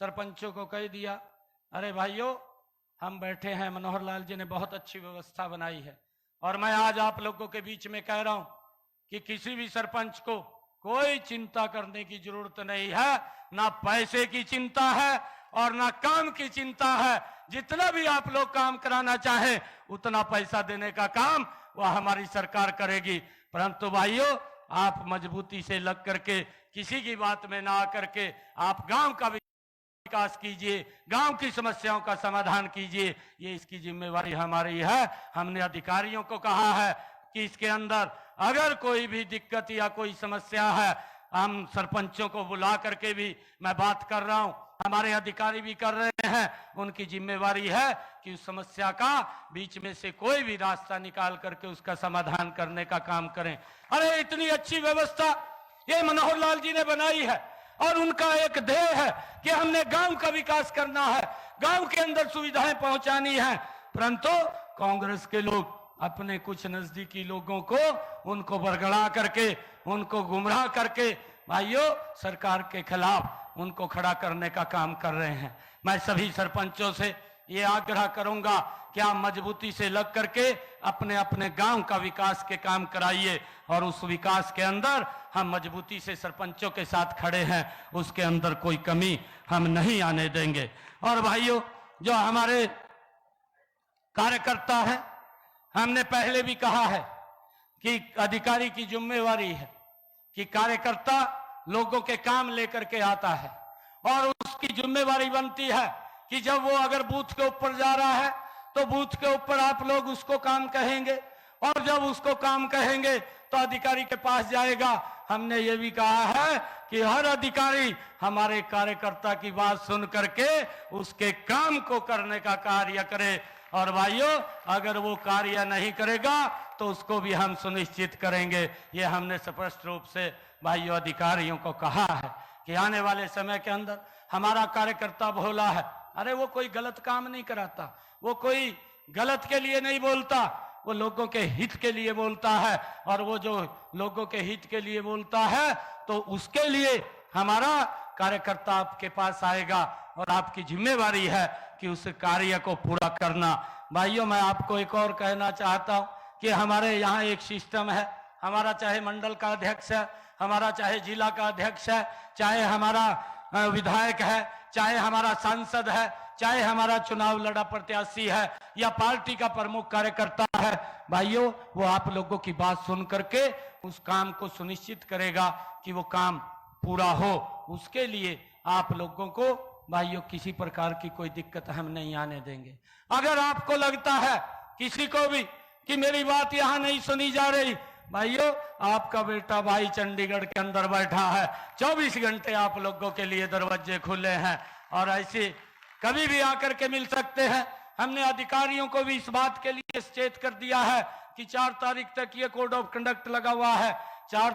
सरपंचों को कह दिया, अरे भाइयों हम बैठे हैं, मनोहर लाल जी ने बहुत अच्छी व्यवस्था बनाई है। और मैं आज आप लोगों के बीच में कह रहा हूं कि किसी भी सरपंच को कोई चिंता करने की जरूरत नहीं है, ना पैसे की चिंता है और ना काम की चिंता है। जितना भी आप लोग काम कराना चाहें उतना पैसा देने का काम वह हमारी सरकार करेगी। परंतु भाइयों, आप मजबूती से लग करके किसी की बात में ना आकर के आप गांव का विकास कीजिए, गांव की समस्याओं का समाधान कीजिए। ये इसकी जिम्मेवारी हमारी है। हमने अधिकारियों को कहा है कि इसके अंदर अगर कोई भी दिक्कत या कोई समस्या है, हम सरपंचों को बुला करके भी मैं बात कर रहा हूं, हमारे अधिकारी भी कर रहे हैं। उनकी जिम्मेवारी है कि उस समस्या का बीच में से कोई भी रास्ता निकाल करके उसका समाधान करने का काम करें। अरे इतनी अच्छी व्यवस्था ये मनोहर लाल जी ने बनाई है और उनका एक ध्येय है कि हमने गांव का विकास करना है, गांव के अंदर सुविधाएं पहुंचानी है। परंतु कांग्रेस के लोग अपने कुछ नजदीकी लोगों को उनको बरगड़ा करके, उनको गुमराह करके भाइयों सरकार के खिलाफ उनको खड़ा करने का काम कर रहे हैं। मैं सभी सरपंचों से ये आग्रह करूंगा कि आप मजबूती से लग करके अपने अपने गांव का विकास के काम कराइए और उस विकास के अंदर हम मजबूती से सरपंचों के साथ खड़े हैं, उसके अंदर कोई कमी हम नहीं आने देंगे। और भाइयों, जो हमारे कार्यकर्ता है, हमने पहले भी कहा है कि अधिकारी की जिम्मेवारी है कि कार्यकर्ता लोगों के काम लेकर के आता है और उसकी जिम्मेवारी बनती है कि जब वो अगर बूथ के ऊपर जा रहा है तो बूथ के ऊपर आप लोग उसको काम कहेंगे और जब उसको काम कहेंगे तो अधिकारी के पास जाएगा। हमने ये भी कहा है कि हर अधिकारी हमारे कार्यकर्ता की बात सुन करके उसके काम को करने का कार्य करे। और भाइयों, अगर वो कार्य नहीं करेगा तो उसको भी हम सुनिश्चित करेंगे। ये हमने स्पष्ट रूप से भाइयों अधिकारियों को कहा है कि आने वाले समय के अंदर हमारा कार्यकर्ता भोला है। अरे वो कोई गलत काम नहीं कराता, वो कोई गलत के लिए नहीं बोलता, वो लोगों के हित के लिए बोलता है। और वो जो लोगों के हित के लिए बोलता है तो उसके लिए हमारा कार्यकर्ता आपके पास आएगा और आपकी जिम्मेवारी है कि उस कार्य को पूरा करना। भाइयों, मैं आपको एक और कहना चाहता हूं कि हमारे यहाँ एक सिस्टम है। हमारा चाहे मंडल का अध्यक्ष है, हमारा चाहे जिला का अध्यक्ष है, चाहे हमारा विधायक है, चाहे हमारा सांसद है, चाहे हमारा चुनाव लड़ा प्रत्याशी है या पार्टी का प्रमुख कार्यकर्ता है, भाइयों वो आप लोगों की बात सुन करके उस काम को सुनिश्चित करेगा कि वो काम पूरा हो। उसके लिए आप लोगों को भाइयों किसी प्रकार की कोई दिक्कत हम नहीं आने देंगे। अगर आपको लगता है किसी को भी कि मेरी बात यहाँ नहीं सुनी जा रही, भाइयों आपका बेटा भाई चंडीगढ़ के अंदर बैठा है, 24 घंटे आप लोगों के लिए दरवाजे खुले हैं और ऐसे कभी भी आकर के मिल सकते हैं। हमने अधिकारियों को भी इस बात के लिए सचेत कर दिया है कि 4 तारीख तक ये कोड ऑफ कंडक्ट लगा हुआ है। 4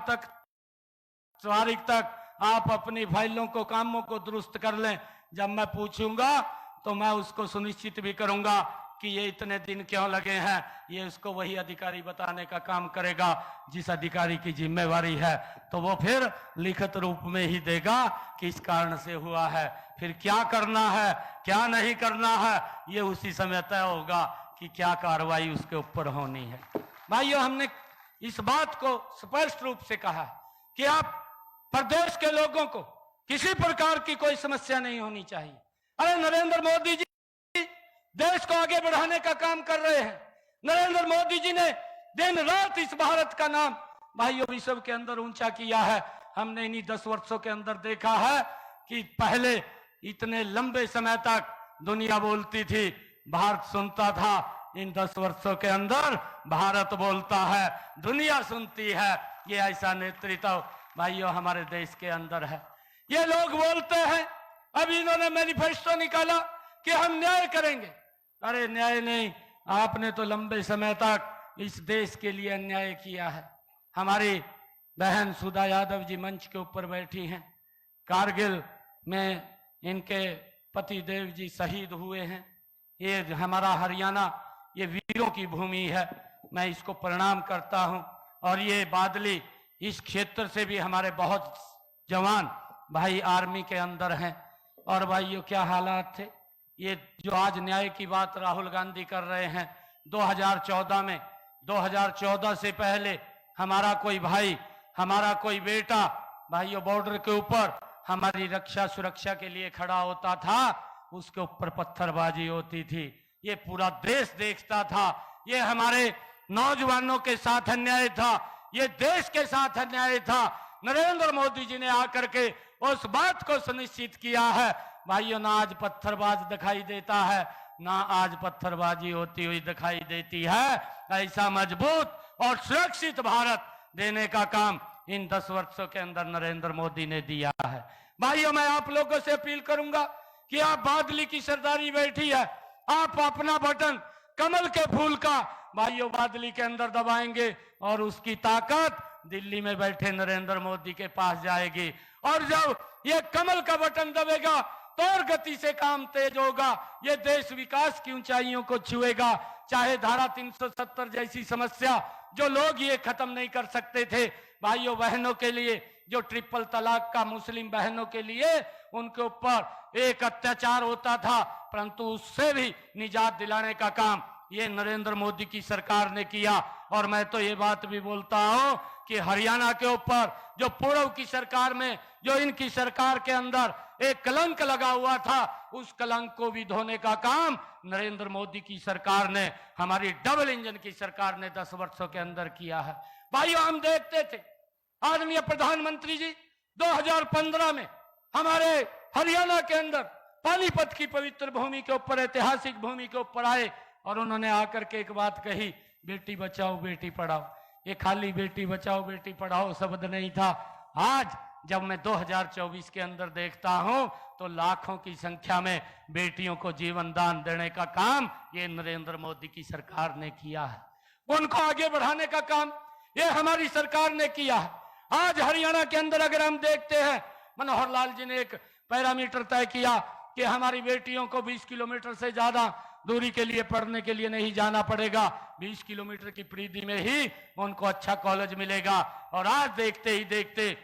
तारीख तक आप अपनी फाइलों को, कामों को दुरुस्त कर लें। जब मैं पूछूंगा तो मैं उसको सुनिश्चित भी करूंगा कि ये इतने दिन क्यों लगे हैं, ये उसको वही अधिकारी बताने का काम करेगा जिस अधिकारी की जिम्मेवारी है। तो वो फिर लिखित रूप में ही देगा कि इस कारण से हुआ है। फिर क्या करना है, क्या नहीं करना है, ये उसी समय तय होगा कि क्या कार्रवाई उसके ऊपर होनी है। भाइयों, हमने इस बात को स्पष्ट रूप से कहा कि आप प्रदेश के लोगों को किसी प्रकार की कोई समस्या नहीं होनी चाहिए। अरे नरेंद्र मोदी जी देश को आगे बढ़ाने का काम कर रहे हैं। नरेंद्र मोदी जी ने दिन रात इस भारत का नाम भाइयों विश्व के अंदर ऊंचा किया है। हमने इन्हीं 10 वर्षों के अंदर देखा है कि पहले इतने लंबे समय तक दुनिया बोलती थी, भारत सुनता था। इन 10 वर्षों के अंदर भारत बोलता है, दुनिया सुनती है। ये ऐसा नेतृत्व भाइयों हमारे देश के अंदर है। ये लोग बोलते हैं, अभी इन्होंने मैनिफेस्टो निकाला कि हम न्याय करेंगे। अरे न्याय नहीं, आपने तो लंबे समय तक इस देश के लिए अन्याय किया है। हमारी बहन सुधा यादव जी मंच के ऊपर बैठी हैं। कारगिल में इनके पति देव जी शहीद हुए हैं। ये हमारा हरियाणा ये वीरों की भूमि है, मैं इसको प्रणाम करता हूं। और ये बादली इस क्षेत्र से भी हमारे बहुत जवान भाई आर्मी के अंदर हैं। और भाइयों क्या हालात थे, ये जो आज न्याय की बात राहुल गांधी कर रहे हैं, 2014 में 2014 से पहले हमारा कोई भाई, हमारा कोई बेटा भाइयों बॉर्डर के ऊपर हमारी रक्षा सुरक्षा के लिए खड़ा होता था उसके ऊपर पत्थरबाजी होती थी। ये पूरा देश देखता था। ये हमारे नौजवानों के साथ अन्याय था, ये देश के साथ अन्याय था। नरेंद्र मोदी जी ने आकर के उस बात को सुनिश्चित किया है। भाइयों, ना आज पत्थरबाज दिखाई देता है, ना आज पत्थरबाजी होती हुई दिखाई देती है। ऐसा मजबूत और सुरक्षित भारत देने का काम इन 10 वर्षों के अंदर नरेंद्र मोदी ने दिया है। भाइयों, मैं आप लोगों से अपील करूंगा कि आप बादली की सरदारी बैठी है, आप अपना बटन कमल के फूल का भाइयों बादली के अंदर दबाएंगे और उसकी ताकत दिल्ली में बैठे नरेंद्र मोदी के पास जाएगी। और जब ये कमल का बटन दबेगा तो और गति से काम तेज होगा। ये देश विकास की ऊंचाइयों को छुएगा। चाहे धारा 370 जैसी समस्या जो लोग ये खत्म नहीं कर सकते थे, भाइयों बहनों के लिए जो ट्रिपल तलाक का मुस्लिम बहनों के लिए उनके ऊपर एक अत्याचार होता था, परंतु उससे भी निजात दिलाने का काम ये नरेंद्र मोदी की सरकार ने किया। और मैं तो ये बात भी बोलता हूं कि हरियाणा के ऊपर जो पूर्व की सरकार में जो इनकी सरकार के अंदर एक कलंक लगा हुआ था, उस कलंक को भी धोने का काम नरेंद्र मोदी की सरकार ने, हमारी डबल इंजन की सरकार ने 10 वर्षों के अंदर किया है। भाइयों, हम देखते थे आदरणीय प्रधानमंत्री जी 2015 में हमारे हरियाणा के अंदर पानीपत की पवित्र भूमि के ऊपर, ऐतिहासिक भूमि के ऊपर आए और उन्होंने आकर के एक बात कही, बेटी बचाओ बेटी पढ़ाओ। ये खाली बेटी बचाओ बेटी पढ़ाओ शब्द नहीं था। आज जब मैं 2024 के अंदर देखता हूं तो लाखों की संख्या में बेटियों को जीवन दान देने का काम ये नरेंद्र मोदी की सरकार ने किया है। उनको आगे बढ़ाने का काम ये हमारी सरकार ने किया है। आज हरियाणा के अंदर अगर हम देखते हैं, मनोहर लाल जी ने एक पैरामीटर तय किया कि हमारी बेटियों को 20 किलोमीटर से ज्यादा दूरी के लिए पढ़ने के लिए नहीं जाना पड़ेगा, 20 किलोमीटर की परिधि में ही उनको अच्छा कॉलेज मिलेगा। और आज देखते ही देखते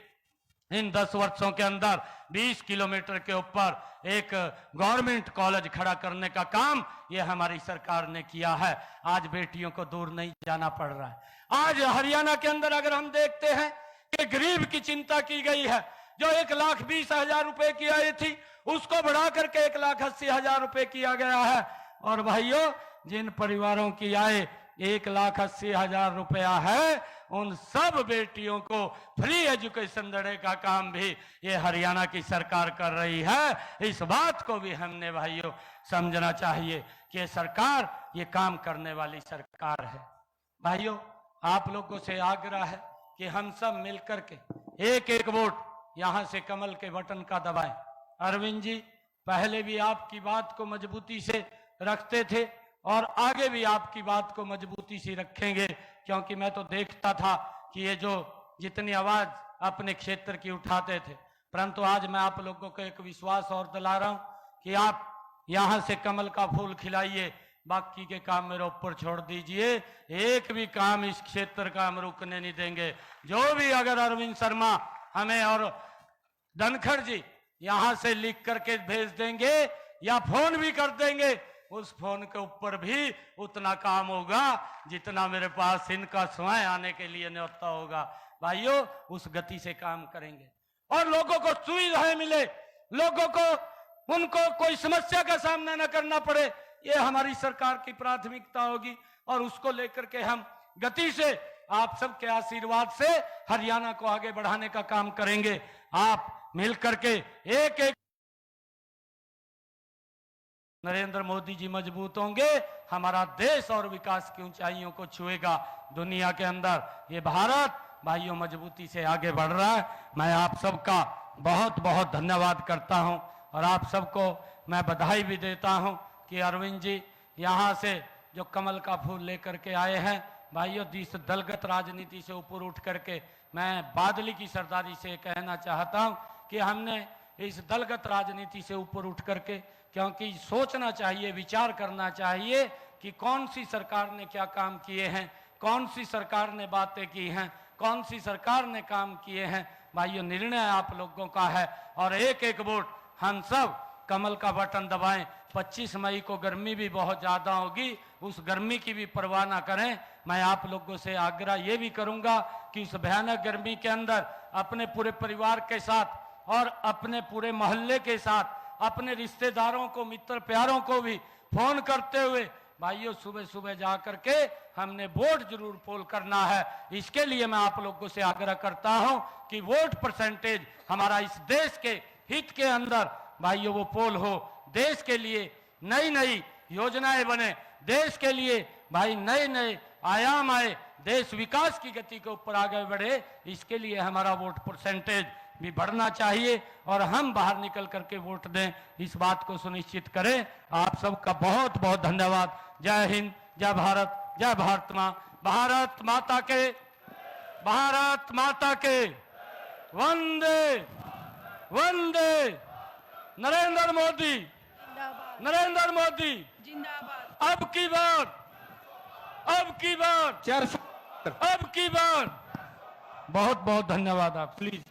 इन 10 वर्षों के अंदर 20 किलोमीटर के ऊपर एक गवर्नमेंट कॉलेज खड़ा करने का काम ये हमारी सरकार ने किया है। आज बेटियों को दूर नहीं जाना पड़ रहा है। आज हरियाणा के अंदर अगर हम देखते हैं कि गरीब की चिंता की गई है, जो 1,20,000 रुपए की आई थी उसको बढ़ा करके 1,80,000 रुपए किया गया है। और भाइयों, जिन परिवारों की आय 1,80,000 रुपया है, उन सब बेटियों को फ्री एजुकेशन देने का काम भी ये हरियाणा की सरकार कर रही है। इस बात को भी हमने भाइयों समझना चाहिए कि सरकार ये काम करने वाली सरकार है। भाइयों, आप लोगों से आग्रह है कि हम सब मिलकर के एक एक वोट यहां से कमल के बटन का दबाएं। अरविंद जी पहले भी आपकी बात को मजबूती से रखते थे और आगे भी आपकी बात को मजबूती से रखेंगे, क्योंकि मैं तो देखता था कि ये जो जितनी आवाज अपने क्षेत्र की उठाते थे, परंतु आज मैं आप लोगों को एक विश्वास और दिला रहा हूं कि आप यहां से कमल का फूल खिलाइए, बाकी के काम मेरे ऊपर छोड़ दीजिए। एक भी काम इस क्षेत्र का हम रुकने नहीं देंगे। जो भी अगर अरविंद शर्मा हमें और धनखड़ जी यहां से लिख करके भेज देंगे या फोन भी कर देंगे, उस फोन के ऊपर भी उतना काम होगा जितना मेरे पास इनका स्वयं आने के लिए न्योता होगा। भाइयों, उस गति से काम करेंगे और लोगों को सुविधाएं मिले, लोगों को उनको कोई समस्या का सामना न करना पड़े, ये हमारी सरकार की प्राथमिकता होगी। और उसको लेकर के हम गति से आप सबके आशीर्वाद से हरियाणा को आगे बढ़ाने का काम करेंगे। आप मिलकर के एक एक नरेंद्र मोदी जी मजबूत होंगे, हमारा देश और विकास की ऊंचाइयों को छुएगा। दुनिया के अंदर ये भारत भाइयों मजबूती से आगे बढ़ रहा है। मैं आप सबका बहुत बहुत धन्यवाद करता हूं और आप सबको मैं बधाई भी देता हूं कि अरविंद जी यहां से जो कमल का फूल लेकर के आए हैं। भाइयों, इस दलगत राजनीति से ऊपर उठ करके मैं बादली की सरदारी से कहना चाहता हूं कि हमने इस दलगत राजनीति से ऊपर उठ करके, क्योंकि सोचना चाहिए, विचार करना चाहिए कि कौन सी सरकार ने क्या काम किए हैं, कौन सी सरकार ने बातें की हैं, कौन सी सरकार ने काम किए हैं। भाइयों, निर्णय आप लोगों का है और एक एक वोट हम सब कमल का बटन दबाएं। 25 मई को गर्मी भी बहुत ज्यादा होगी, उस गर्मी की भी परवाह ना करें। मैं आप लोगों से आग्रह ये भी करूंगा कि उस भयानक गर्मी के अंदर अपने पूरे परिवार के साथ और अपने पूरे मोहल्ले के साथ अपने रिश्तेदारों को, मित्र प्यारों को भी फोन करते हुए भाइयों सुबह सुबह जा करके हमने वोट जरूर पोल करना है। इसके लिए मैं आप लोगों से आग्रह करता हूं कि वोट परसेंटेज हमारा इस देश के हित के अंदर भाइयों वो पोल हो, देश के लिए नई नई योजनाएं बने, देश के लिए भाई नए नए आयाम आए, देश विकास की गति के ऊपर आगे बढ़े। इसके लिए हमारा वोट परसेंटेज भी बढ़ना चाहिए और हम बाहर निकल करके वोट दें, इस बात को सुनिश्चित करें। आप सबका बहुत बहुत धन्यवाद। जय हिंद, जय भारत, जय भारत माँ, भारत माता के, भारत माता के, वंदे वंदे, नरेंद्र मोदी, जिंदाबाद नरेंद्र मोदी, जिंदाबाद। अब की बार, अब की बार, अब की बार। बहुत बहुत धन्यवाद। आप प्लीज